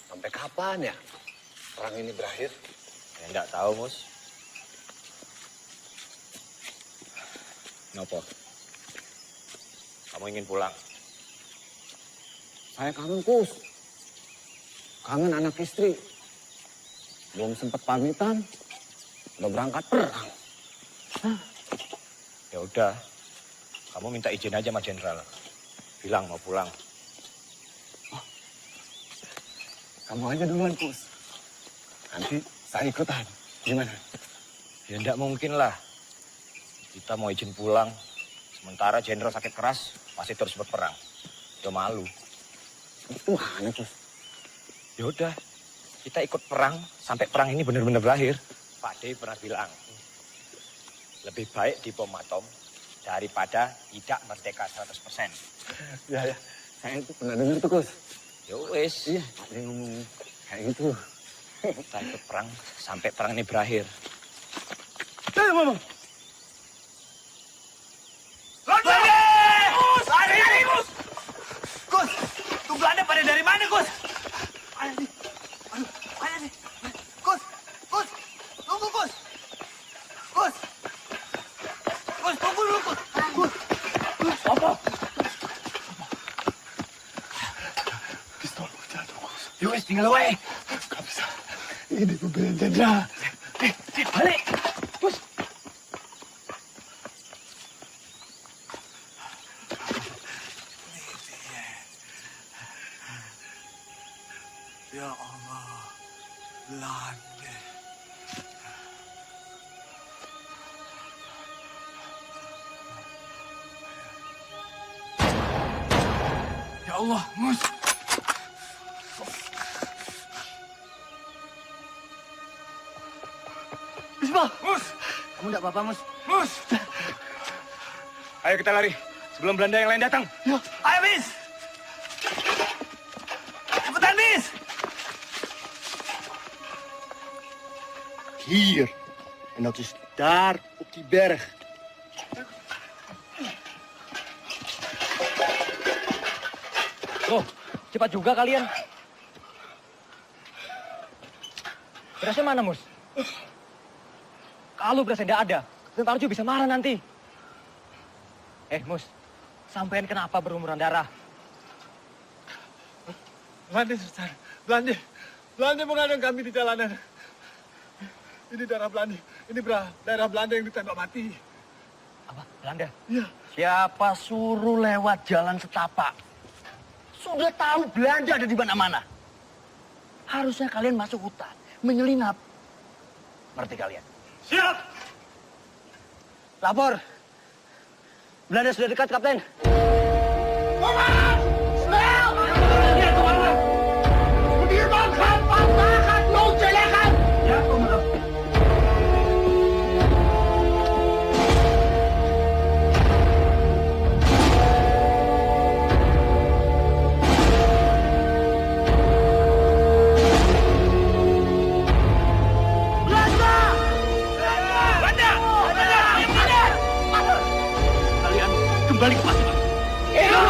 sampai kapan ya perang ini berakhir? Ya, enggak tahu, Mus. Kenapa? Kamu ingin pulang? Saya kangen, Kus. Kangen anak istri. Belum sempat pamitan, udah berangkat perang. Ya udah, kamu minta izin aja sama Jenderal. Bilang mau pulang. Kamu aja duluan, Kus. Nanti saya ikutan. Gimana? Ya enggak mungkin lah. Kita mau izin pulang, sementara Jenderal sakit keras, masih terus berperang. Ya malu. Gimana, Kus? Ya udah, kita ikut perang sampai perang ini benar-benar berakhir. Pak D pernah bilang, lebih baik dibom atom daripada tidak merdeka 100%. Ya, saya itu pernah dengar tuh, Kus. Ya wis. Iya, ada yang ngomong kayak gitu. Kita ikut perang sampai perang ini berakhir. Mama. Gus! Lari, Gus! Gus, tuh Belanda pada dari mana, Gus? Mana sih? Aduh, mana sih? Gus! Gus! Tunggu, Gus! Gus! Gus, tunggu dulu, Gus! Gus! Gus! Apa? Pistol jatuh, Gus. Yowes, tinggal away. Gak bisa. Ini pembelian Jenderal. Balik! Gus! Ya Allah, Belanda. Ya Allah, Mus! Bismillah! Mus! Kamu enggak apa-apa, Mus? Mus! Ayo kita lari, sebelum Belanda yang lain datang. Ayo, Bis! Cepetan, Bis! Hier. En dat is daar op die berg. Oh, cepat juga kalian. Berasnya mana, Mus? Kalau berasnya tidak ada, Tentara Arjo bisa marah nanti. Mus, sampean kenapa berumuran darah? Belanda, Sultan. Belanda. Belanda mengadang kami di jalanan. Ini darah Belanda. Ini darah Belanda yang ditembak mati. Apa? Belanda? Iya. Siapa suruh lewat jalan setapak? Sudah tahu Belanda ada di mana-mana. Harusnya kalian masuk hutan, menyelinap. Ngerti kalian? Siap! Lapor. Belanda sudah dekat, Kapten. Komandan! Snel! Ja, komandan! Stuurman gaat vandaag het loodje leggen! Ja, komandan. Belanda! Belanda! Maju. Iya.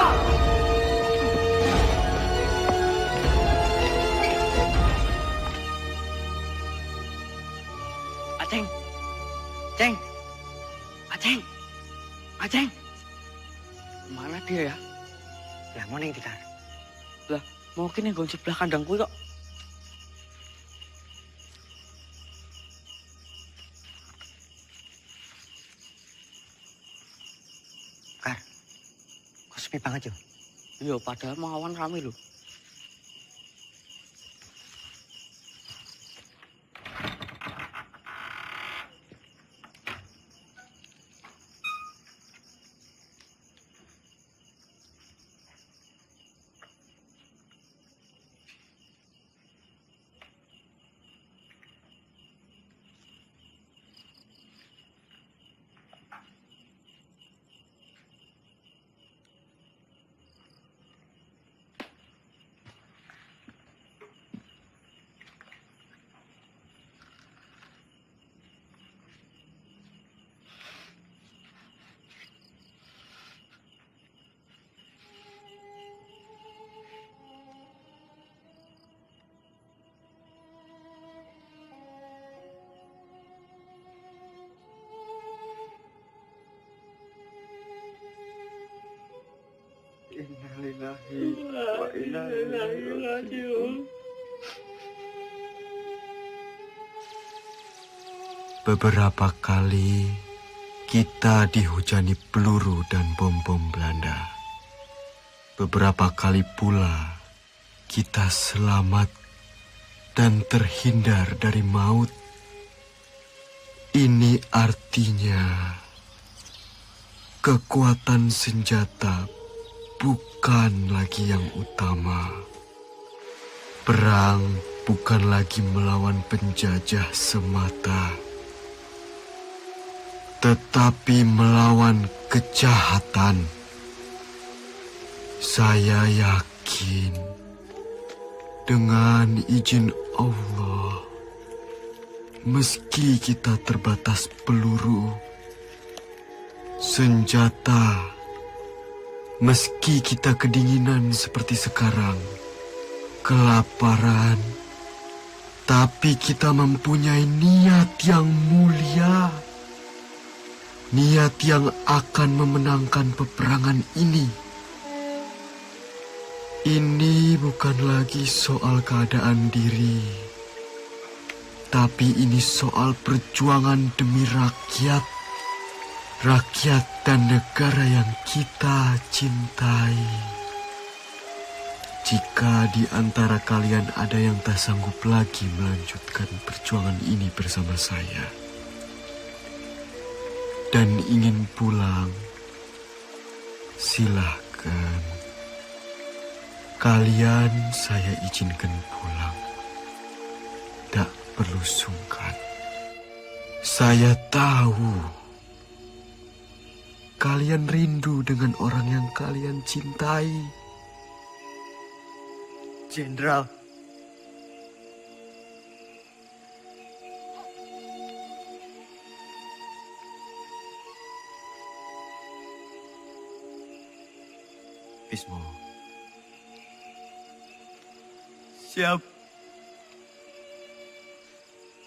Aceng. Ceng. Aceng. Aceng. Mana dia ya? Lah mau ning Tikar. Lah, mungkin yang gonjek sebelah kandang kuwi kok. Kar. Kok sepi banget yo? Iya, padahal mau awan rame lho. Innalillahi wa inna ilaihi raji'un. Beberapa kali kita dihujani peluru dan bom-bom Belanda. Beberapa kali pula kita selamat dan terhindar dari maut. Ini artinya kekuatan senjata bukan lagi yang utama. Perang bukan lagi melawan penjajah semata, tetapi melawan kejahatan. Saya yakin dengan izin Allah, meski kita terbatas peluru, senjata, meski kita kedinginan seperti sekarang, kelaparan, tapi kita mempunyai niat yang mulia. Niat yang akan memenangkan peperangan ini. Ini bukan lagi soal keadaan diri, tapi ini soal perjuangan demi rakyat. Rakyat dan negara yang kita cintai. Jika di antara kalian ada yang tak sanggup lagi melanjutkan perjuangan ini bersama saya dan ingin pulang, silahkan. Kalian saya izinkan pulang. Tak perlu sungkan. Saya tahu kalian rindu dengan orang yang kalian cintai. Jenderal. Bismo. Siap.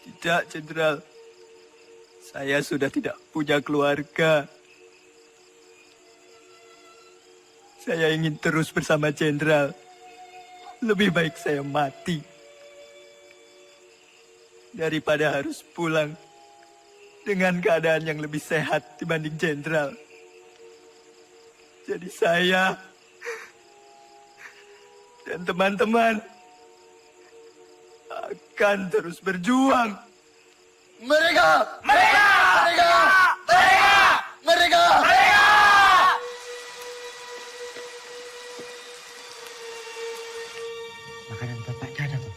Tidak, Jenderal. Saya sudah tidak punya keluarga. Saya ingin terus bersama Jenderal. Lebih baik saya mati daripada harus pulang dengan keadaan yang lebih sehat dibanding Jenderal. Jadi saya dan teman-teman akan terus berjuang. Mereka! Mereka! Mereka! Mereka! Mereka! Mereka! Makanan bapak ada tuh.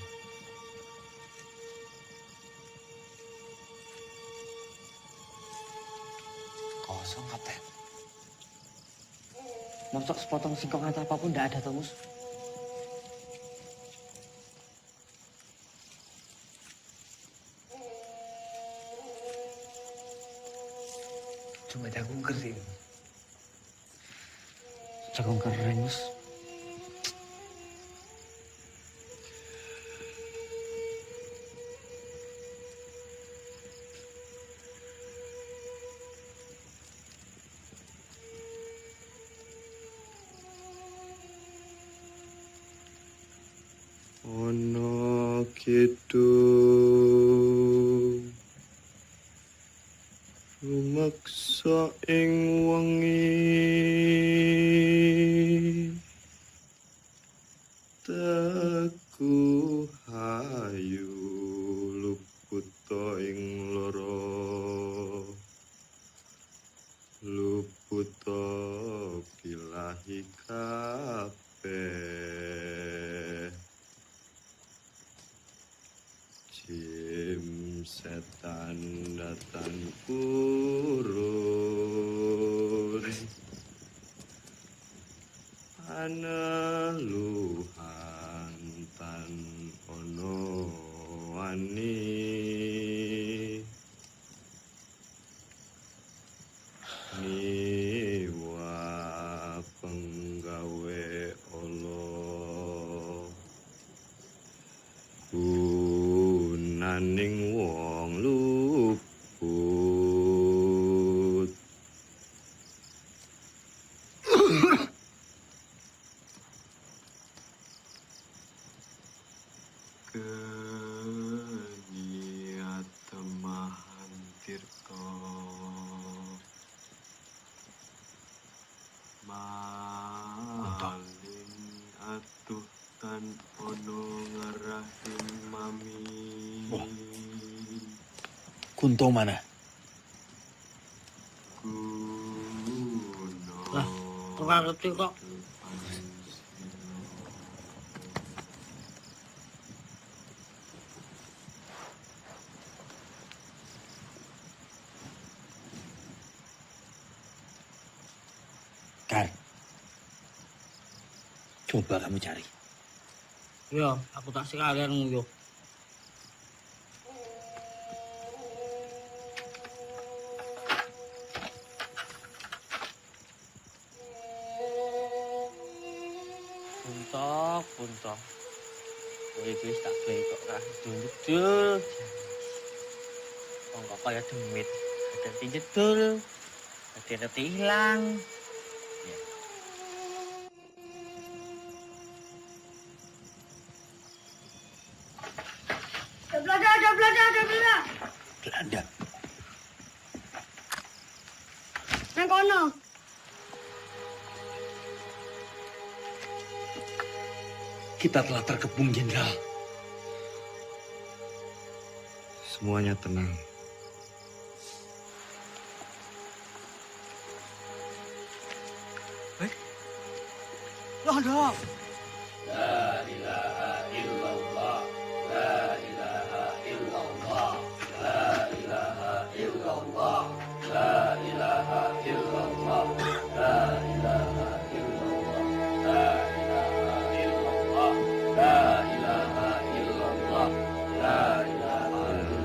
Kosong, Kapten. Mosok sepotong singkong atau apapun tidak ada, Tomus. Cuma aku ngerti. Jagung kering, Mas. Ono kidung rumeksa ing wengi teku hayu luputa ing lara luputa bilahi kabeh jim setan datang kurun aneluhan tan ono wani niwa penggawe Allah gunaning wong luput keniat temahan tirta maling atuh tan ono ngarahin mami Kunto mana? Lah, kurang ngerti kok. Kar, coba kamu cari. Ya, aku tak sekalian nguyuh. Punto. Kowe wis tak gawe kok ra jedul. Wong kok kaya demit. Dadi jedul. Dadi ilang. Ada Belanda. Belanda. Nang kono. Kita telah terkepung, Jenderal. semuanya tenang. Londo. La ilaha illallah. La ilaha illallah. La ilaha illallah. La ilaha illallah. La ilaha illallah. La ilaha illallah. La ilaha illallah. La ilaha illallah.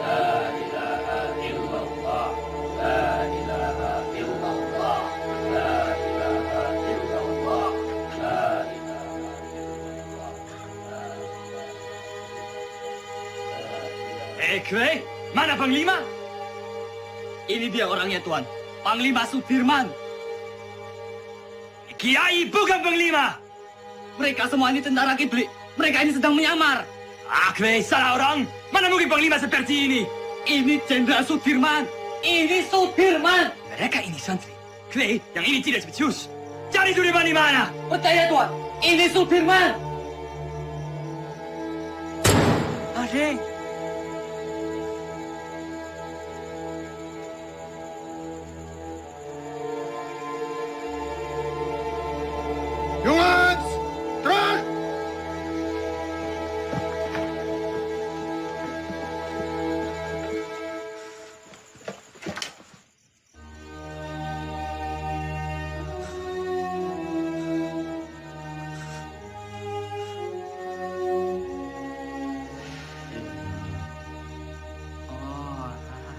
La ilaha illallah. La ilaha illallah. La ilaha illallah. Kwe, mana Panglima? Ini dia orangnya, Tuan. Panglima Sudirman. Kiai bukan Panglima. Mereka semua ini tentara kiblik. Mereka ini sedang menyamar. Kwe, salah orang. Mana mungkin Panglima seperti ini? Ini Jenderal Sudirman. Ini Sudirman. Mereka ini santri. Kwe, yang ini tidak spesius. Cari Sudirman di mana? Percaya, Tuan. Ini Sudirman. Adik. Jongens, terug!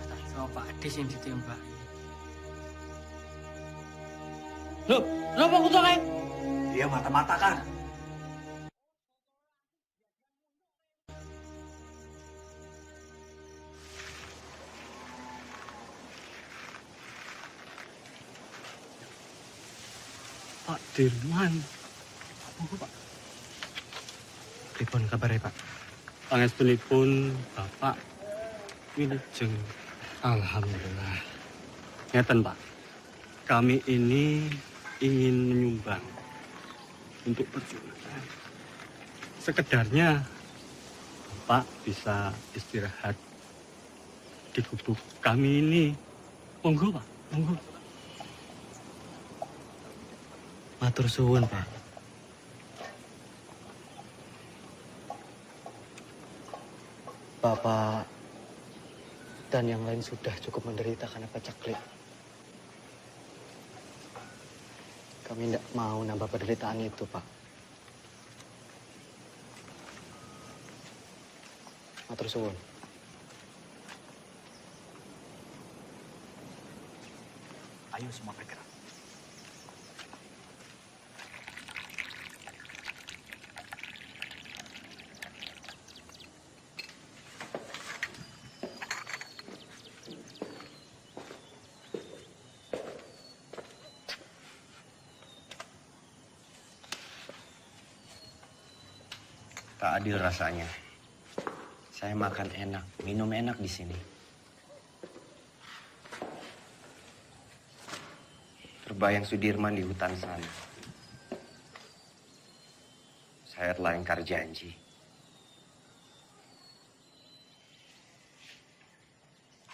Tak iso Pak Ades yang ditembak. Loh, kenapa kutu kayak? Dia mata-mata kan. Pak Dirman. Apa Pak? Pripun kabarnya Pak? Pangestunipun Bapak wilujeng. Alhamdulillah. Ngeten Pak, kami ini ingin menyumbang untuk perjuangan. Sekedarnya Bapak bisa istirahat di gubuk kami ini. Monggo Pak, monggo. Matur suwun Pak. Bapak dan yang lain sudah cukup menderita karena paceklik. Kami tidak mau nambah penderitaan itu, Pak. Matur suwun. Ayo semua bergerak. Tak adil rasanya. Saya makan enak, minum enak di sini. Terbayang Sudirman di hutan sana. Saya telah ingkar janji.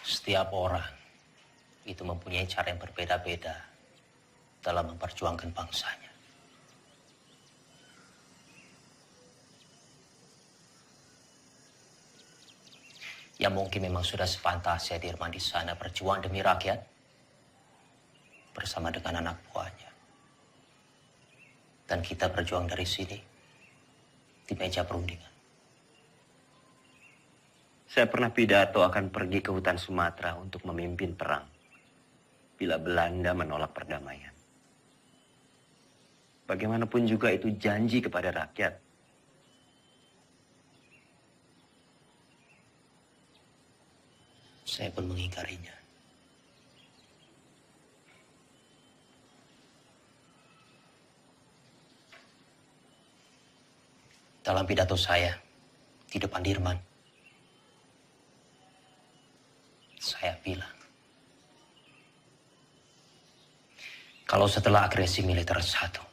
Setiap orang itu mempunyai cara yang berbeda-beda dalam memperjuangkan bangsanya. Ya mungkin memang sudah sepantasnya Dirman di sana berjuang demi rakyat bersama dengan anak buahnya. Dan kita berjuang dari sini di meja perundingan. Saya pernah pidato akan pergi ke hutan Sumatera untuk memimpin perang bila Belanda menolak perdamaian. Bagaimanapun juga itu janji kepada rakyat. Saya pun mengingkarinya. Dalam pidato saya di depan Dirman, saya bilang, kalau setelah agresi militer satu,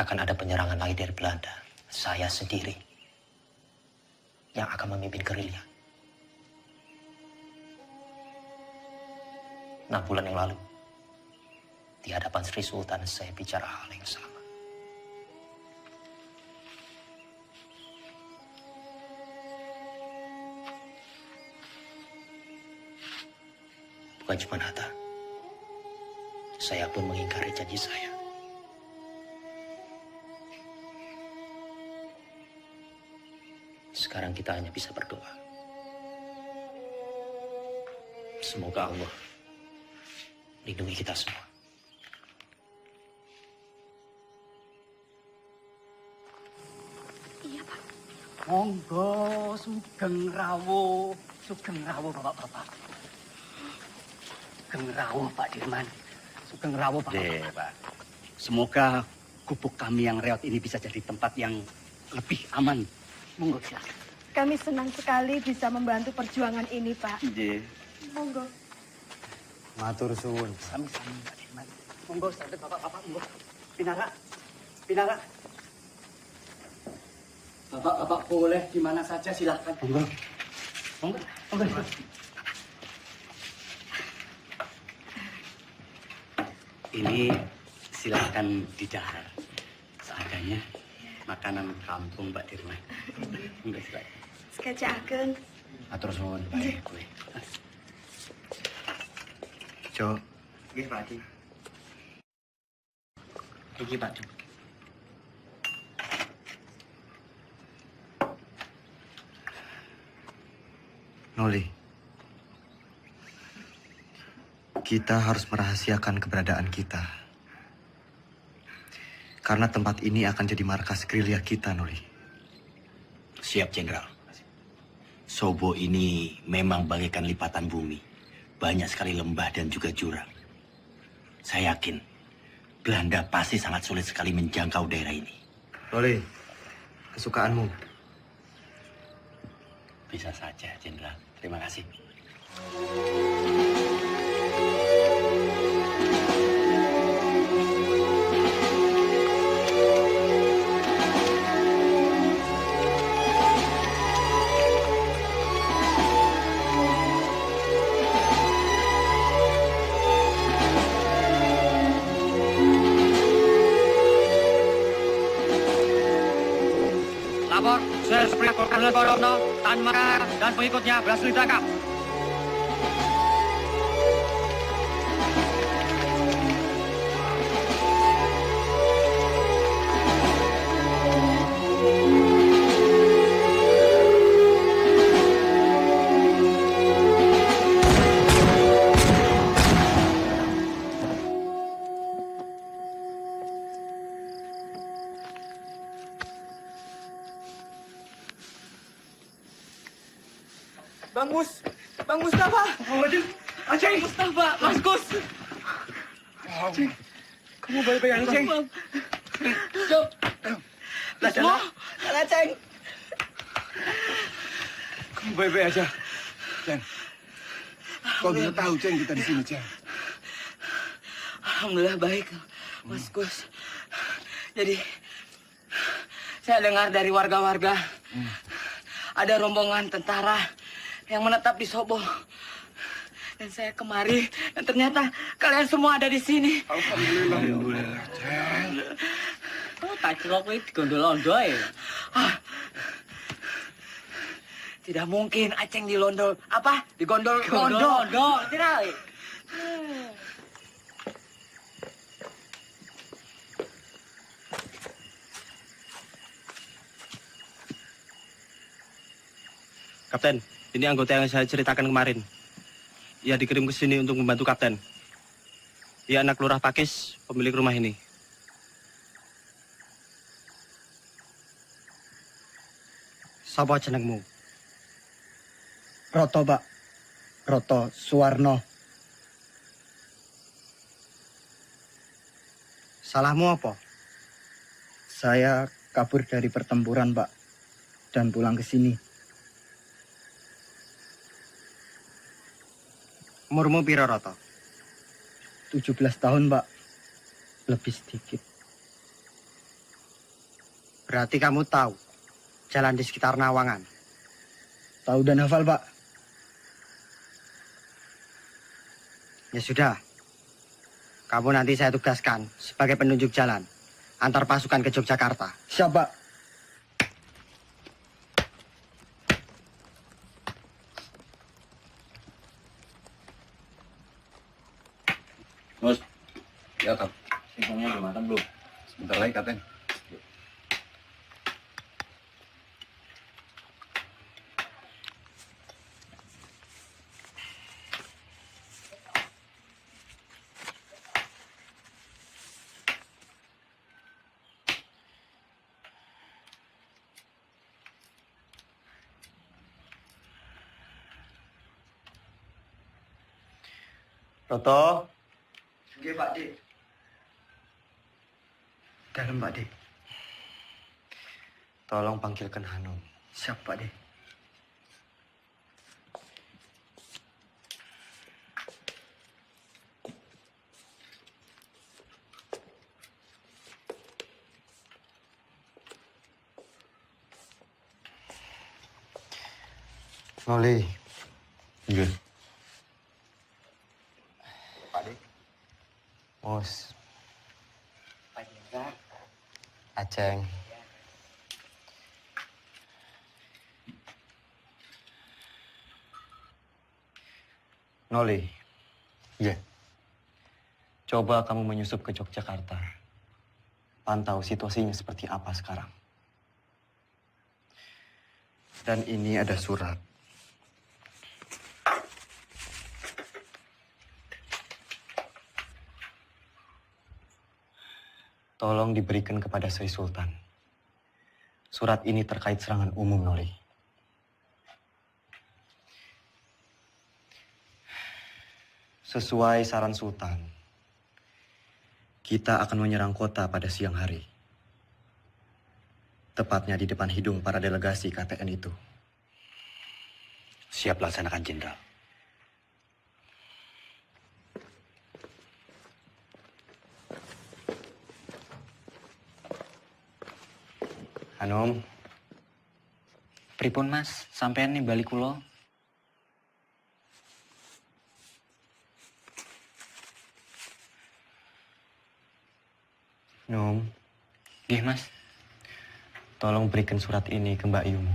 akan ada penyerangan lagi dari Belanda, saya sendiri yang akan memimpin gerilya. 6 bulan yang lalu, di hadapan Sri Sultan saya bicara hal yang sama. Bukan cuma Hatta, saya pun mengingkari janji saya. Sekarang kita hanya bisa berdoa. Semoga Allah lindungi kita semua. Iya, Pak. Monggo, sugeng rawuh bapak-bapak. Sugeng rawuh Pak Dirman. Sugeng rawuh Pak. Pak. Semoga gubuk kami yang reot ini bisa jadi tempat yang lebih aman. Monggo silakan. Kami senang sekali bisa membantu perjuangan ini, Pak. Monggo. Matur suwun. Sami-sami Pak Dirman. Monggo, sampai bapak-bapak, monggo. Pinara. Bapak-bapak boleh di mana saja silakan. Monggo. Ini silakan didahar. Seadanya makanan kampung Pak Dirman. Monggo silakan. Sekejapkan. Atur suwun, Pak. Kue. Jo. Nggih, Pak Haji. Iki, Pak. Noli. Kita harus merahasiakan keberadaan kita. Karena tempat ini akan jadi markas gerilya kita, Noli. Siap, Jenderal. Sobo ini memang bagaikan lipatan bumi. Banyak sekali lembah dan juga jurang. Saya yakin Belanda pasti sangat sulit sekali menjangkau daerah ini. Noli, kesukaanmu. Bisa saja, Jenderal. Terima kasih. Lapor, Serspring Kolonel Borono, Tan Makar, dan pengikutnya berhasil ditangkap. Bang Mustafa. Aceng, Mustafa, Mas Gus. Aceng, kamu baik-baik aja, Aceng. Jom. Semua, Kang Aceng. Kamu baik-baik aja, Ceng. Kau bisa tahu, Ceng, kita di sini, Ceng. Alhamdulillah baik, Mas Gus. Jadi, saya dengar dari warga-warga ada rombongan tentara yang menetap di Sobo. Dan saya kemari, dan ternyata kalian semua ada di sini. Alhamdulillah, Ceng. Oh, tak celok ini digondol-ondol ya? Tidak mungkin Aceng dilondol. Apa? Digondol-gondol. Tidak. Kapten, ini anggota yang saya ceritakan kemarin. Ia dikirim ke sini untuk membantu Kapten. Ia anak Lurah Pakis, pemilik rumah ini. Sapa jenengmu? Roto, Pak. Roto Suwarno. Salahmu apa? Saya kabur dari pertempuran, Pak. Dan pulang ke sini. Umurmu piro, Roto? 17 tahun, Pak. Lebih sedikit. Berarti kamu tahu jalan di sekitar Nawangan? Tahu dan hafal, Pak. Ya sudah. Kamu nanti saya tugaskan sebagai penunjuk jalan antar pasukan ke Yogyakarta. Siap, Pak. Mus, ya Kap. Singkongnya udah matang belum? Sebentar lagi, Kapten. Roto. Oke, Pak D. Dalam, Pak D. Tolong panggilkan Hanum. Siap, Pak D. Noli. Iya. Pak D. Mus. Pak Jenderal. Aceng. Noli. Iya. Coba kamu menyusup ke Yogyakarta. Pantau situasinya seperti apa sekarang. Dan ini ada surat. Tolong diberikan kepada Sri Sultan. Surat ini terkait serangan umum, Noli. Sesuai saran Sultan, kita akan menyerang kota pada siang hari. Tepatnya di depan hidung para delegasi KTN itu. Siap laksanakan, Jenderal. Anom. Pripun, Mas? Sampean nih balik kula. Nom. Nggih, Mas. Tolong berikan surat ini ke Mbak Yumu.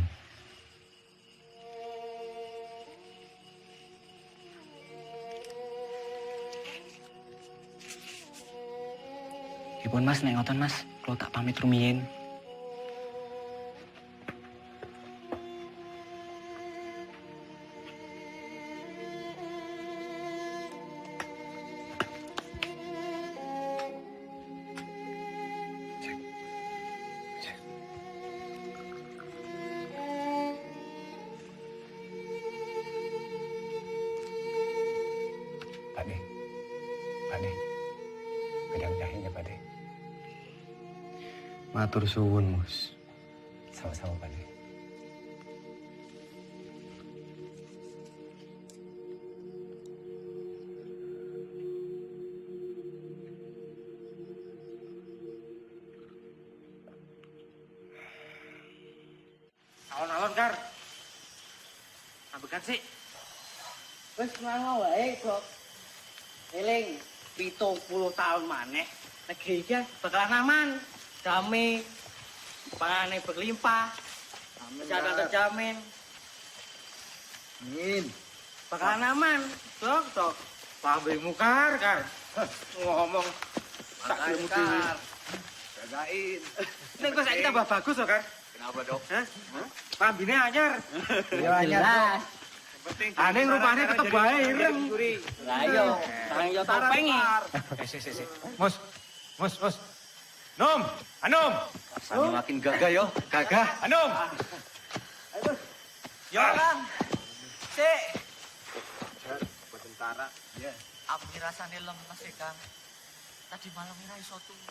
Pripun, Mas, nek ngoten, Mas. Kula tak pamit rumiyin. Pak De, bedang jahinya Pak De. Matur suwun, Mus. Sama-sama Pak De. Alon-alon, Kar. Ambekan sih. Wes ngono wae, Bok. Eling 70 tahun maneh negeri iki bakalan aman, damai, panganan berlimpah, kesehatan terjamin. Amin. Bakalan aman, Dok. Pambemu, Kar. Ngomong tak ilmu dhewe. Jagain. Nek kok saiki tambah bagus kok, Kar. Kenapa, Dok? Hah? Pambine anyar. Ya anyar. Aneh rupanya tetep bae ireng. Lah yo, sareng yo topengi. Si. Mus. Nom, Anom. Rasanya makin gagah yo, gagah. Anom. Yo, Kang. Sik. Tentara. Ya. Aku ngrasane lemes sih, Kang. Tadi malam ora iso turu.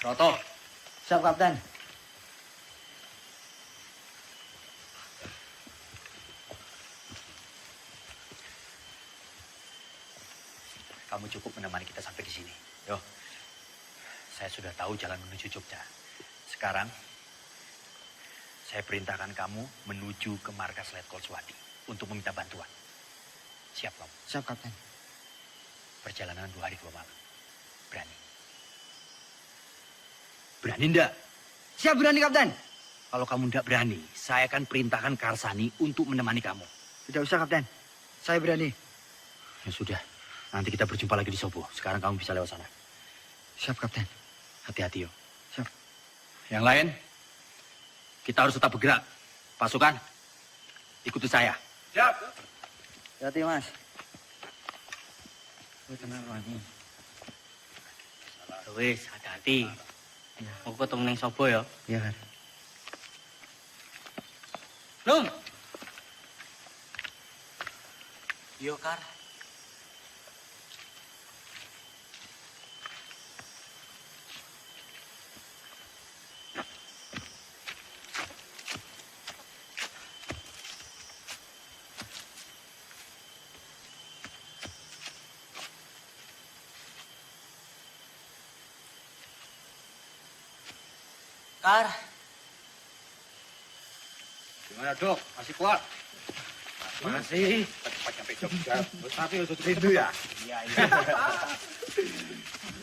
Roto. Siap, Kapten. Kamu cukup menemani kita sampai di sini. Yo. Saya sudah tahu jalan menuju Jogja. Sekarang, saya perintahkan kamu menuju ke markas Letkol Swati untuk meminta bantuan. Siap, kamu? Siap, Kapten. Perjalanan 2 hari 2 malam. Berani? Berani ndak? Siap, berani, Kapten. Kalau kamu ndak berani, saya akan perintahkan Karsani untuk menemani kamu. Tidak usah, Kapten. Saya berani. Ya sudah, nanti kita berjumpa lagi di Sobo. Sekarang kamu bisa lewat sana. Siap, Kapten. Hati-hati, yo. Siap. Yang lain, kita harus tetap bergerak. Pasukan, ikuti saya. Siap. Hati, Mas. Tenang lagi. Wis, hati-hati. Aku ketemu neng Sobo ya. Iya, Kar. Num. Yo, Kar. Kar. Gimana, Dok? Masih kuat? Masih. Cepat sampai Jogja. Tapi untuk rindu ya? Iya.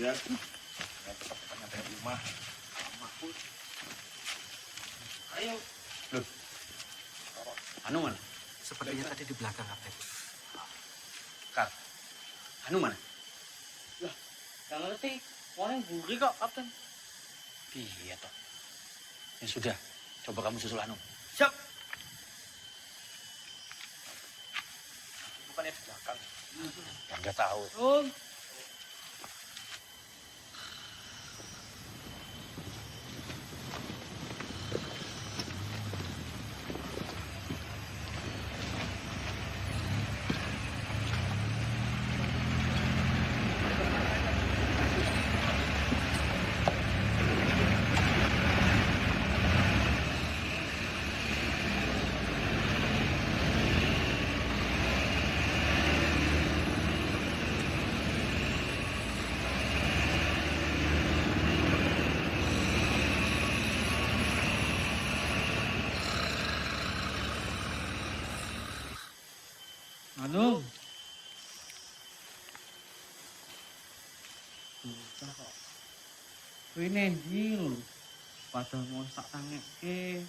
Ya. Cepat sampai rumah. Ayo. Loh. Anu mana? Sepertinya tadi di belakang, Kapten. Kar. Anu mana? Lah, gak ngerti. Orang buri kok, Kapten. Iya toh. Ya sudah, coba kamu susul Anu. depannya di belakang. Nggak tahu. Anu. Susah kok. Kuwi nendi lho. Padahal mau sak tangekke.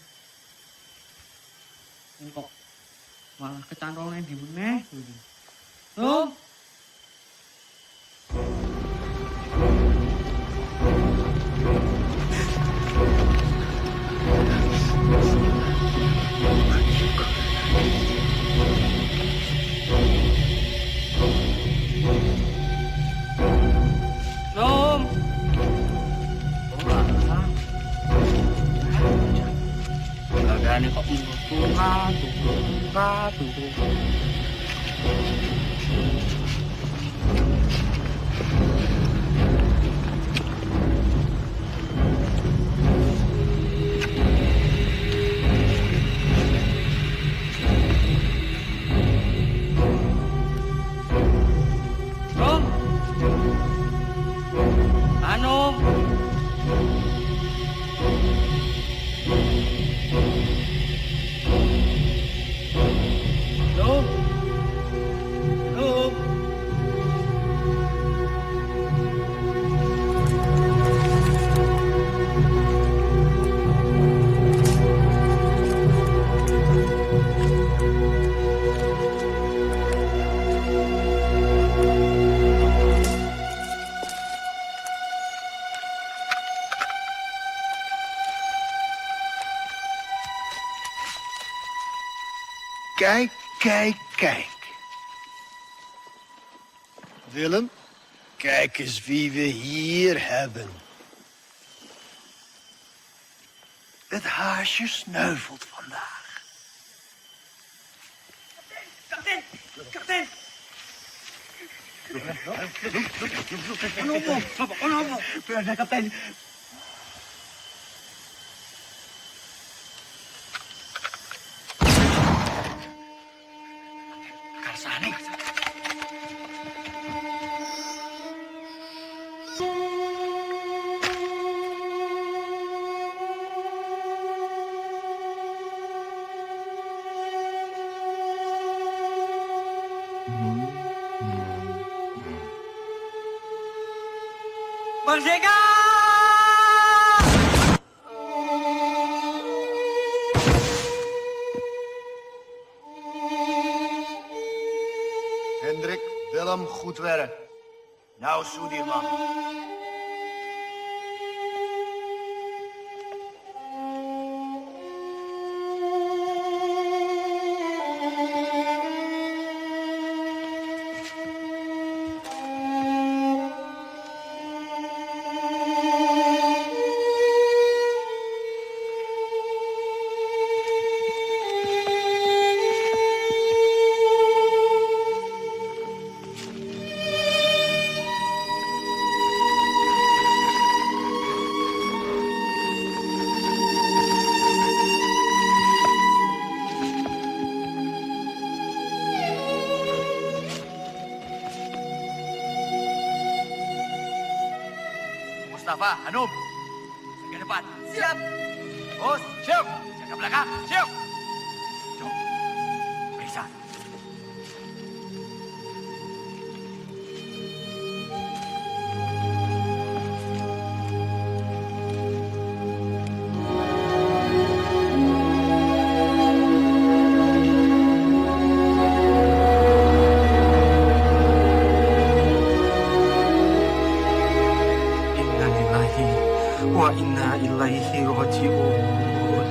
Kok malah kecantol nendi meneh. Tuh. Rom. Gagane kok tunggu. Rom. Anu. Rom. Rom. Kijk. Willem, kijk eens wie we hier hebben. Het haasje sneuvelt vandaag. Kapten! Ada kapten. Karsani. Merdeka! Hendrik, Willem, goed werk. Nou, Soedirman. Mustafa, Hanum, ke depan. Siap. Bos, siap. Jaga belakang, siap. Jom, periksa. Wa inna ilaihi raji'un.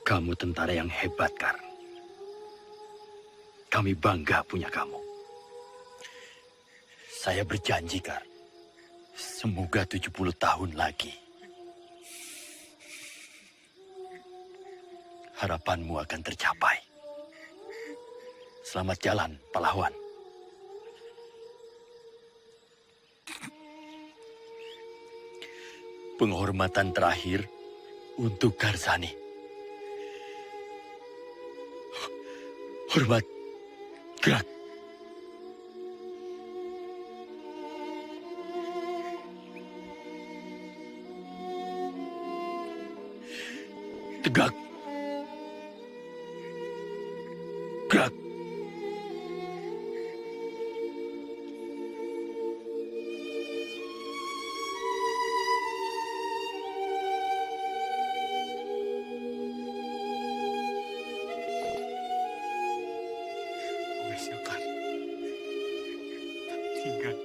Kamu tentara yang hebat, Kar. Kami bangga punya kamu. Saya berjanji, Kar. Semoga 70 tahun lagi. Harapanmu akan tercapai. Selamat jalan, pahlawan. Penghormatan terakhir untuk Karsani. Hormat, gerak. Tegak. Gerak. Silakan. Tinggal.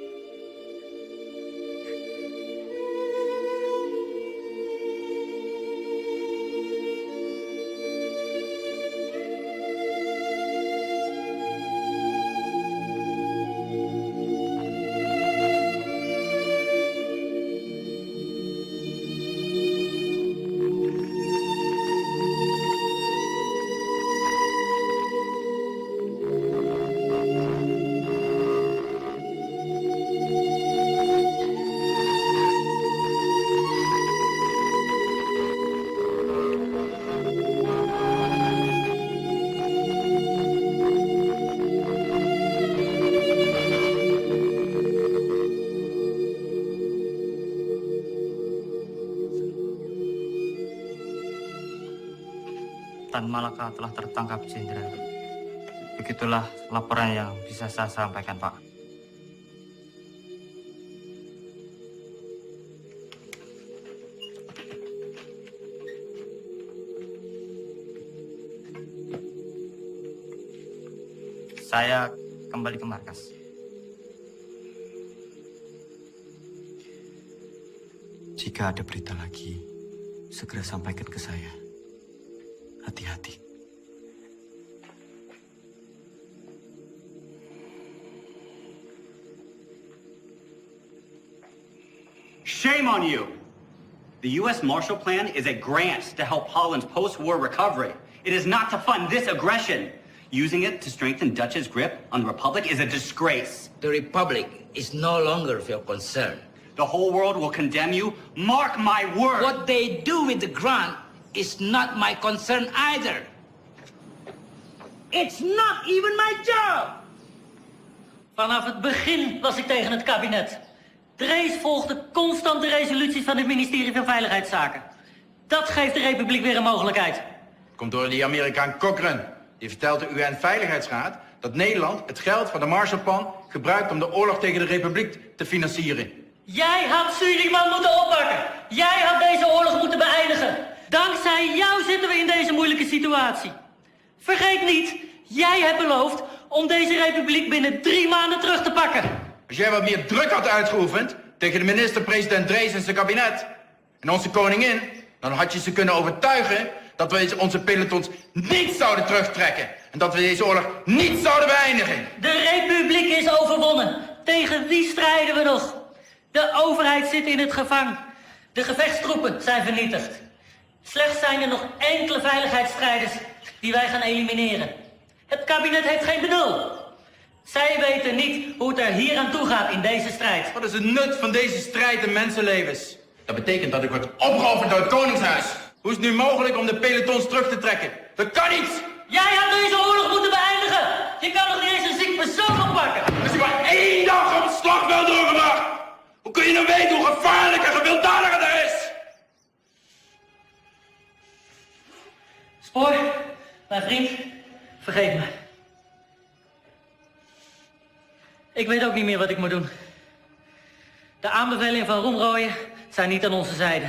Tan Malaka telah tertangkap, Jenderal. Begitulah laporan yang bisa saya sampaikan, Pak. Saya kembali ke markas. Jika ada berita lagi, segera sampaikan ke saya. Hati-hati. Shame on you! The U.S. Marshall Plan is a grant to help Holland's post-war recovery. It is not to fund this aggression. Using it to strengthen Dutch's grip on the Republic is a disgrace. The Republic is no longer of your concern. The whole world will condemn you. Mark my word! What they do with the grant is not my concern either. It's not even my job! Vanaf het begin was ik tegen het kabinet. Drees volgde constant de resoluties van het ministerie van Veiligheidszaken. Dat geeft de Republiek weer een mogelijkheid. Komt door die Amerikaan Cochrane. Die vertelt de UN-veiligheidsraad dat Nederland het geld van de Marshallplan gebruikt om de oorlog tegen de Republiek te financieren. Jij had Suriname moeten oppakken. Jij had deze oorlog moeten beëindigen. Dankzij jou zitten we in deze moeilijke situatie. Vergeet niet, jij hebt beloofd om deze republiek binnen 3 maanden terug te pakken. Als jij wat meer druk had uitgeoefend tegen de minister-president Drees en zijn kabinet en onze koningin, dan had je ze kunnen overtuigen dat we onze pelotons niet zouden terugtrekken en dat we deze oorlog niet zouden beëindigen. De republiek is overwonnen. Tegen wie strijden we nog? De overheid zit in het gevangen. De gevechtstroepen zijn vernietigd. Slechts zijn er nog enkele veiligheidsstrijders die wij gaan elimineren. Het kabinet heeft geen benul. Zij weten niet hoe het er hier aan toe gaat in deze strijd. Wat is het nut van deze strijd in mensenlevens? Dat betekent dat ik word opgeofferd door het Koningshuis. Hoe is het nu mogelijk om de pelotons terug te trekken? Dat kan niet! Jij had deze oorlog moeten beëindigen! Je kan nog niet eens een ziek persoon oppakken! Dus ik maar 1 dag op het slagveld doorgebracht! Hoe kun je nou weten hoe gevaarlijk en gewelddadig het is? Spoor, mijn vriend, vergeet me. Ik weet ook niet meer wat ik moet doen. De aanbevelingen van Roemrooyen zijn niet aan onze zijde.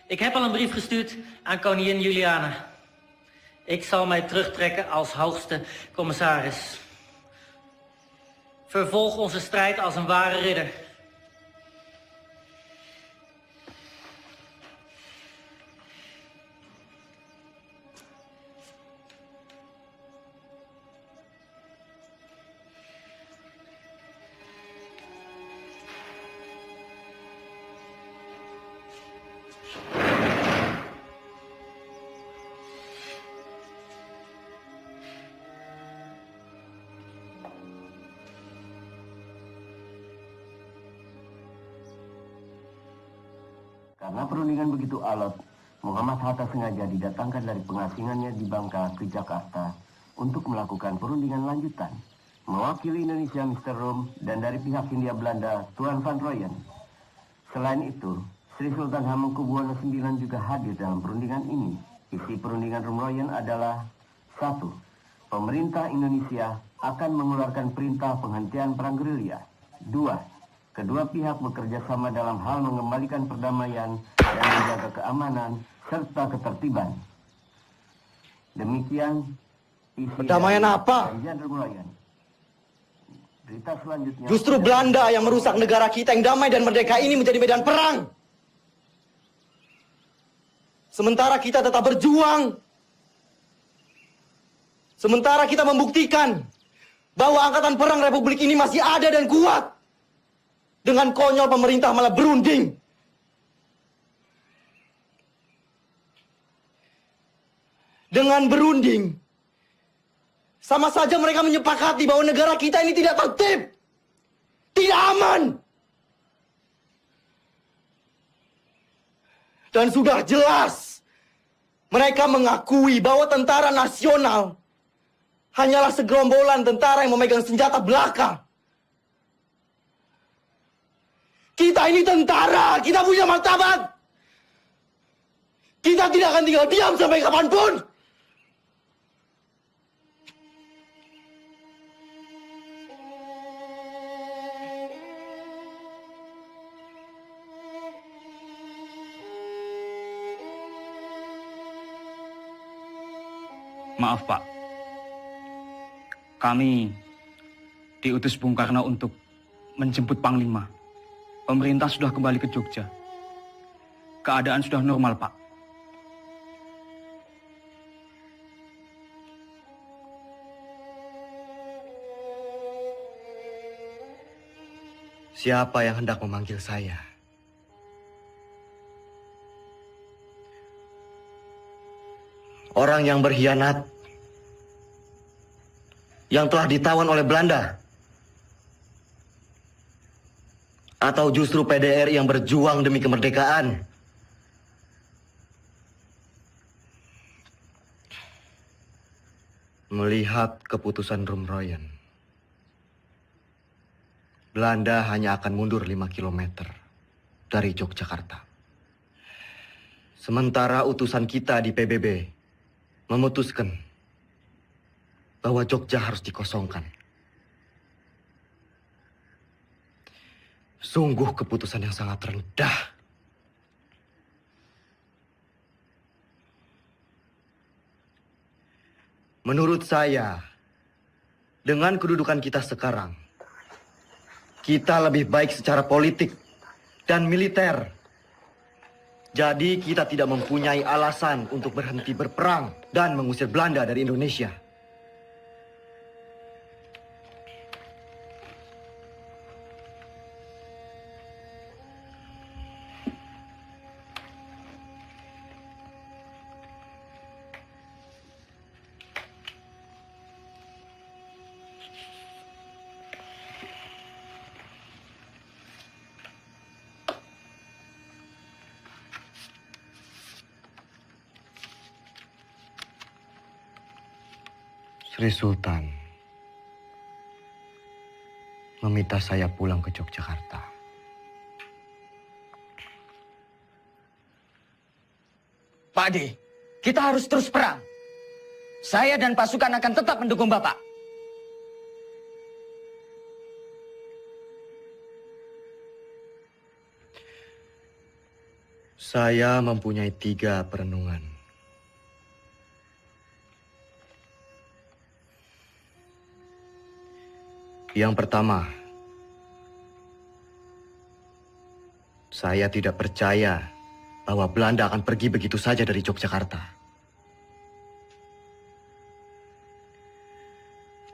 Ik heb al een brief gestuurd aan koningin Juliana. Ik zal mij terugtrekken als hoogste commissaris. Vervolg onze strijd als een ware ridder. Karena perundingan begitu alot, Muhammad Hatta sengaja didatangkan dari pengasingannya di Bangka ke Jakarta untuk melakukan perundingan lanjutan. Mewakili Indonesia Mr. Rom dan dari pihak Hindia Belanda Tuan Van Rooyen. Selain itu, Sri Sultan Hamengkubuwono IX juga hadir dalam perundingan ini. Isi perundingan Rom Rooyen adalah 1. Pemerintah Indonesia akan mengeluarkan perintah penghentian perang gerilya. 2. Kedua pihak bekerja sama dalam hal mengembalikan perdamaian dan menjaga keamanan serta ketertiban. Demikian isi perdamaian apa? Perjanjian Rom Rooyen. Berita selanjutnya. Justru Belanda yang merusak negara kita yang damai dan merdeka ini menjadi medan perang. Sementara kita tetap berjuang. Sementara kita membuktikan bahwa angkatan perang Republik ini masih ada dan kuat. Dengan konyol pemerintah malah berunding. Dengan berunding, sama saja mereka menyepakati bahwa negara kita ini tidak tertib, tidak aman. Dan sudah jelas, mereka mengakui bahwa tentara nasional hanyalah segerombolan tentara yang memegang senjata belaka. Kita ini tentara, kita punya martabat. Kita tidak akan tinggal diam sampai kapanpun. Maaf, Pak. Kami diutus Bung Karno untuk menjemput Panglima. Pemerintah sudah kembali ke Jogja. Keadaan sudah normal, Pak. Siapa yang hendak memanggil saya? Orang yang berkhianat, yang telah ditawan oleh Belanda, atau justru PDRI yang berjuang demi kemerdekaan? Melihat keputusan Rom Rooyen, Belanda hanya akan mundur 5 km dari Yogyakarta. Sementara utusan kita di PBB memutuskan bahwa Jogja harus dikosongkan. Sungguh keputusan yang sangat rendah. Menurut saya, dengan kedudukan kita sekarang, kita lebih baik secara politik dan militer. Jadi kita tidak mempunyai alasan untuk berhenti berperang dan mengusir Belanda dari Indonesia. Sri Sultan meminta saya pulang ke Yogyakarta. Pak Ade, kita harus terus perang. Saya dan pasukan akan tetap mendukung Bapak. Saya mempunyai 3 perenungan. Yang pertama, saya tidak percaya bahwa Belanda akan pergi begitu saja dari Yogyakarta.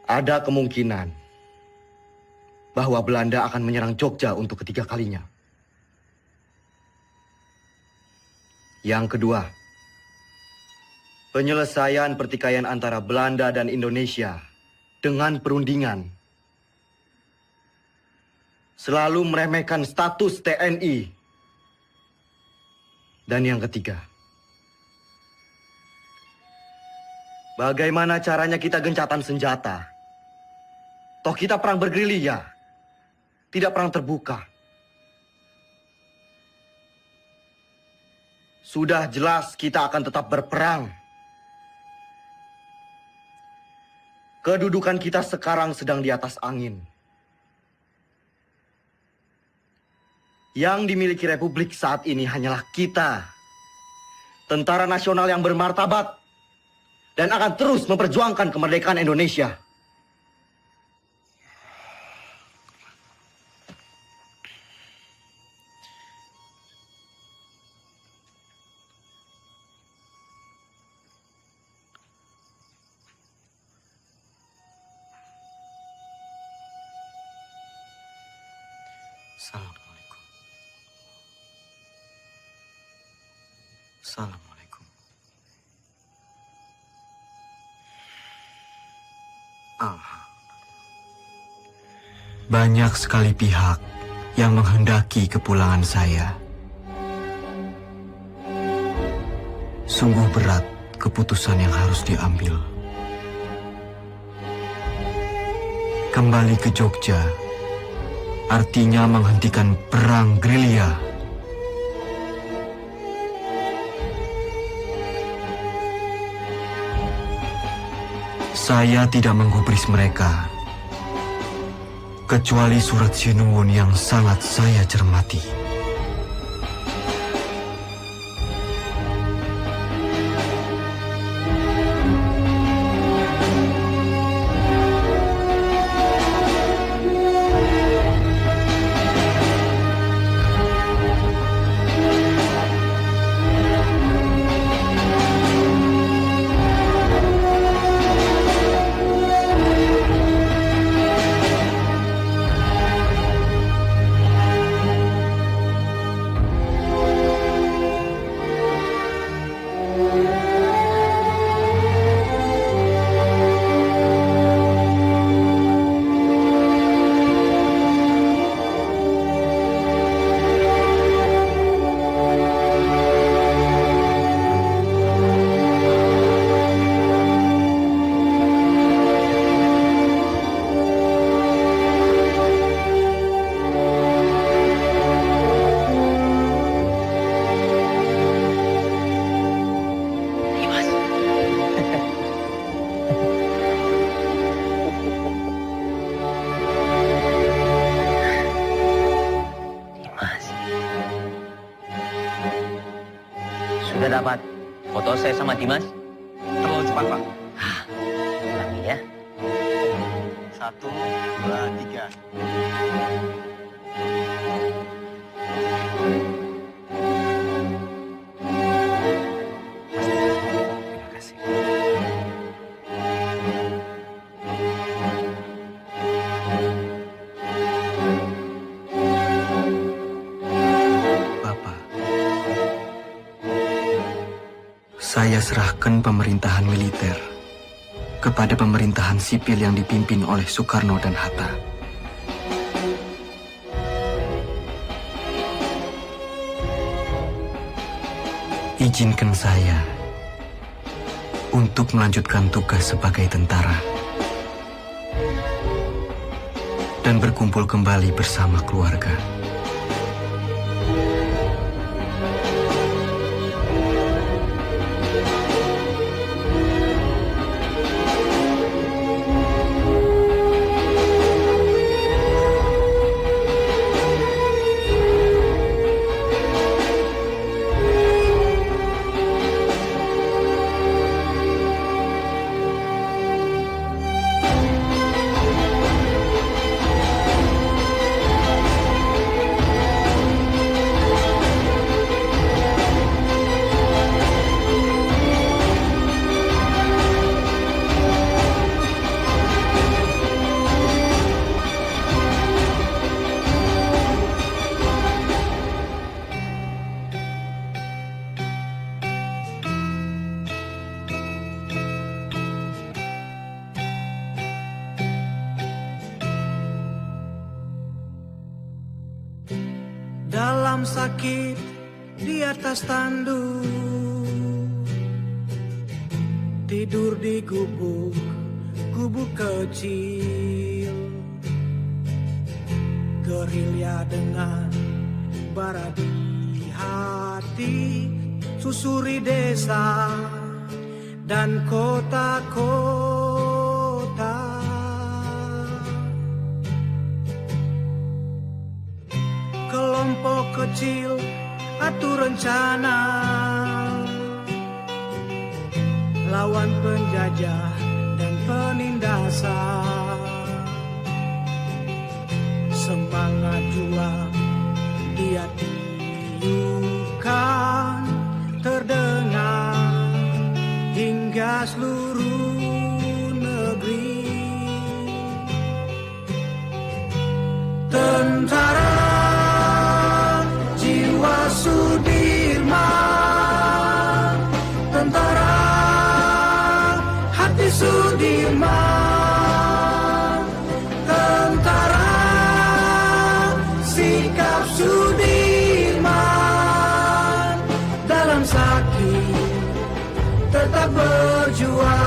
Ada kemungkinan bahwa Belanda akan menyerang Jogja untuk ketiga kalinya. Yang kedua, penyelesaian pertikaian antara Belanda dan Indonesia dengan perundingan selalu meremehkan status TNI Dan yang ketiga, bagaimana caranya kita gencatan senjata? Toh kita perang bergerilya, tidak perang terbuka. Sudah jelas kita akan tetap berperang. Kedudukan kita sekarang sedang di atas angin. Yang dimiliki Republik saat ini hanyalah kita, tentara nasional yang bermartabat, dan akan terus memperjuangkan kemerdekaan Indonesia. Assalamualaikum. Assalamualaikum. Banyak sekali pihak yang menghendaki kepulangan saya. Sungguh berat keputusan yang harus diambil. Kembali ke Jogja artinya menghentikan perang gerilya. Saya tidak menggubris mereka, kecuali surat Sinuwun yang sangat saya cermati. Sudah dapat foto saya sama Dimas? Terlalu cepat, Pak. Ulangi ya. 1, 2, 3. Terima kasih. Saya serahkan pemerintahan militer kepada pemerintahan sipil yang dipimpin oleh Soekarno dan Hatta. Izinkan saya untuk melanjutkan tugas sebagai tentara dan berkumpul kembali bersama keluarga. Dalam sakit, di atas tanduk, tidur di gubuk kecil, gerilya dengan bara di hati, susuri desa dan kota-kota. Kelompok kecil atur rencana lawan penjajah dan penindasan. Semangat juang dia tiupkan terdengar hingga seluruh negeri. Tentara jiwa Sudirman, tentara hati Sudirman, tentara sikap Sudirman, dalam sakit tetap berjuang.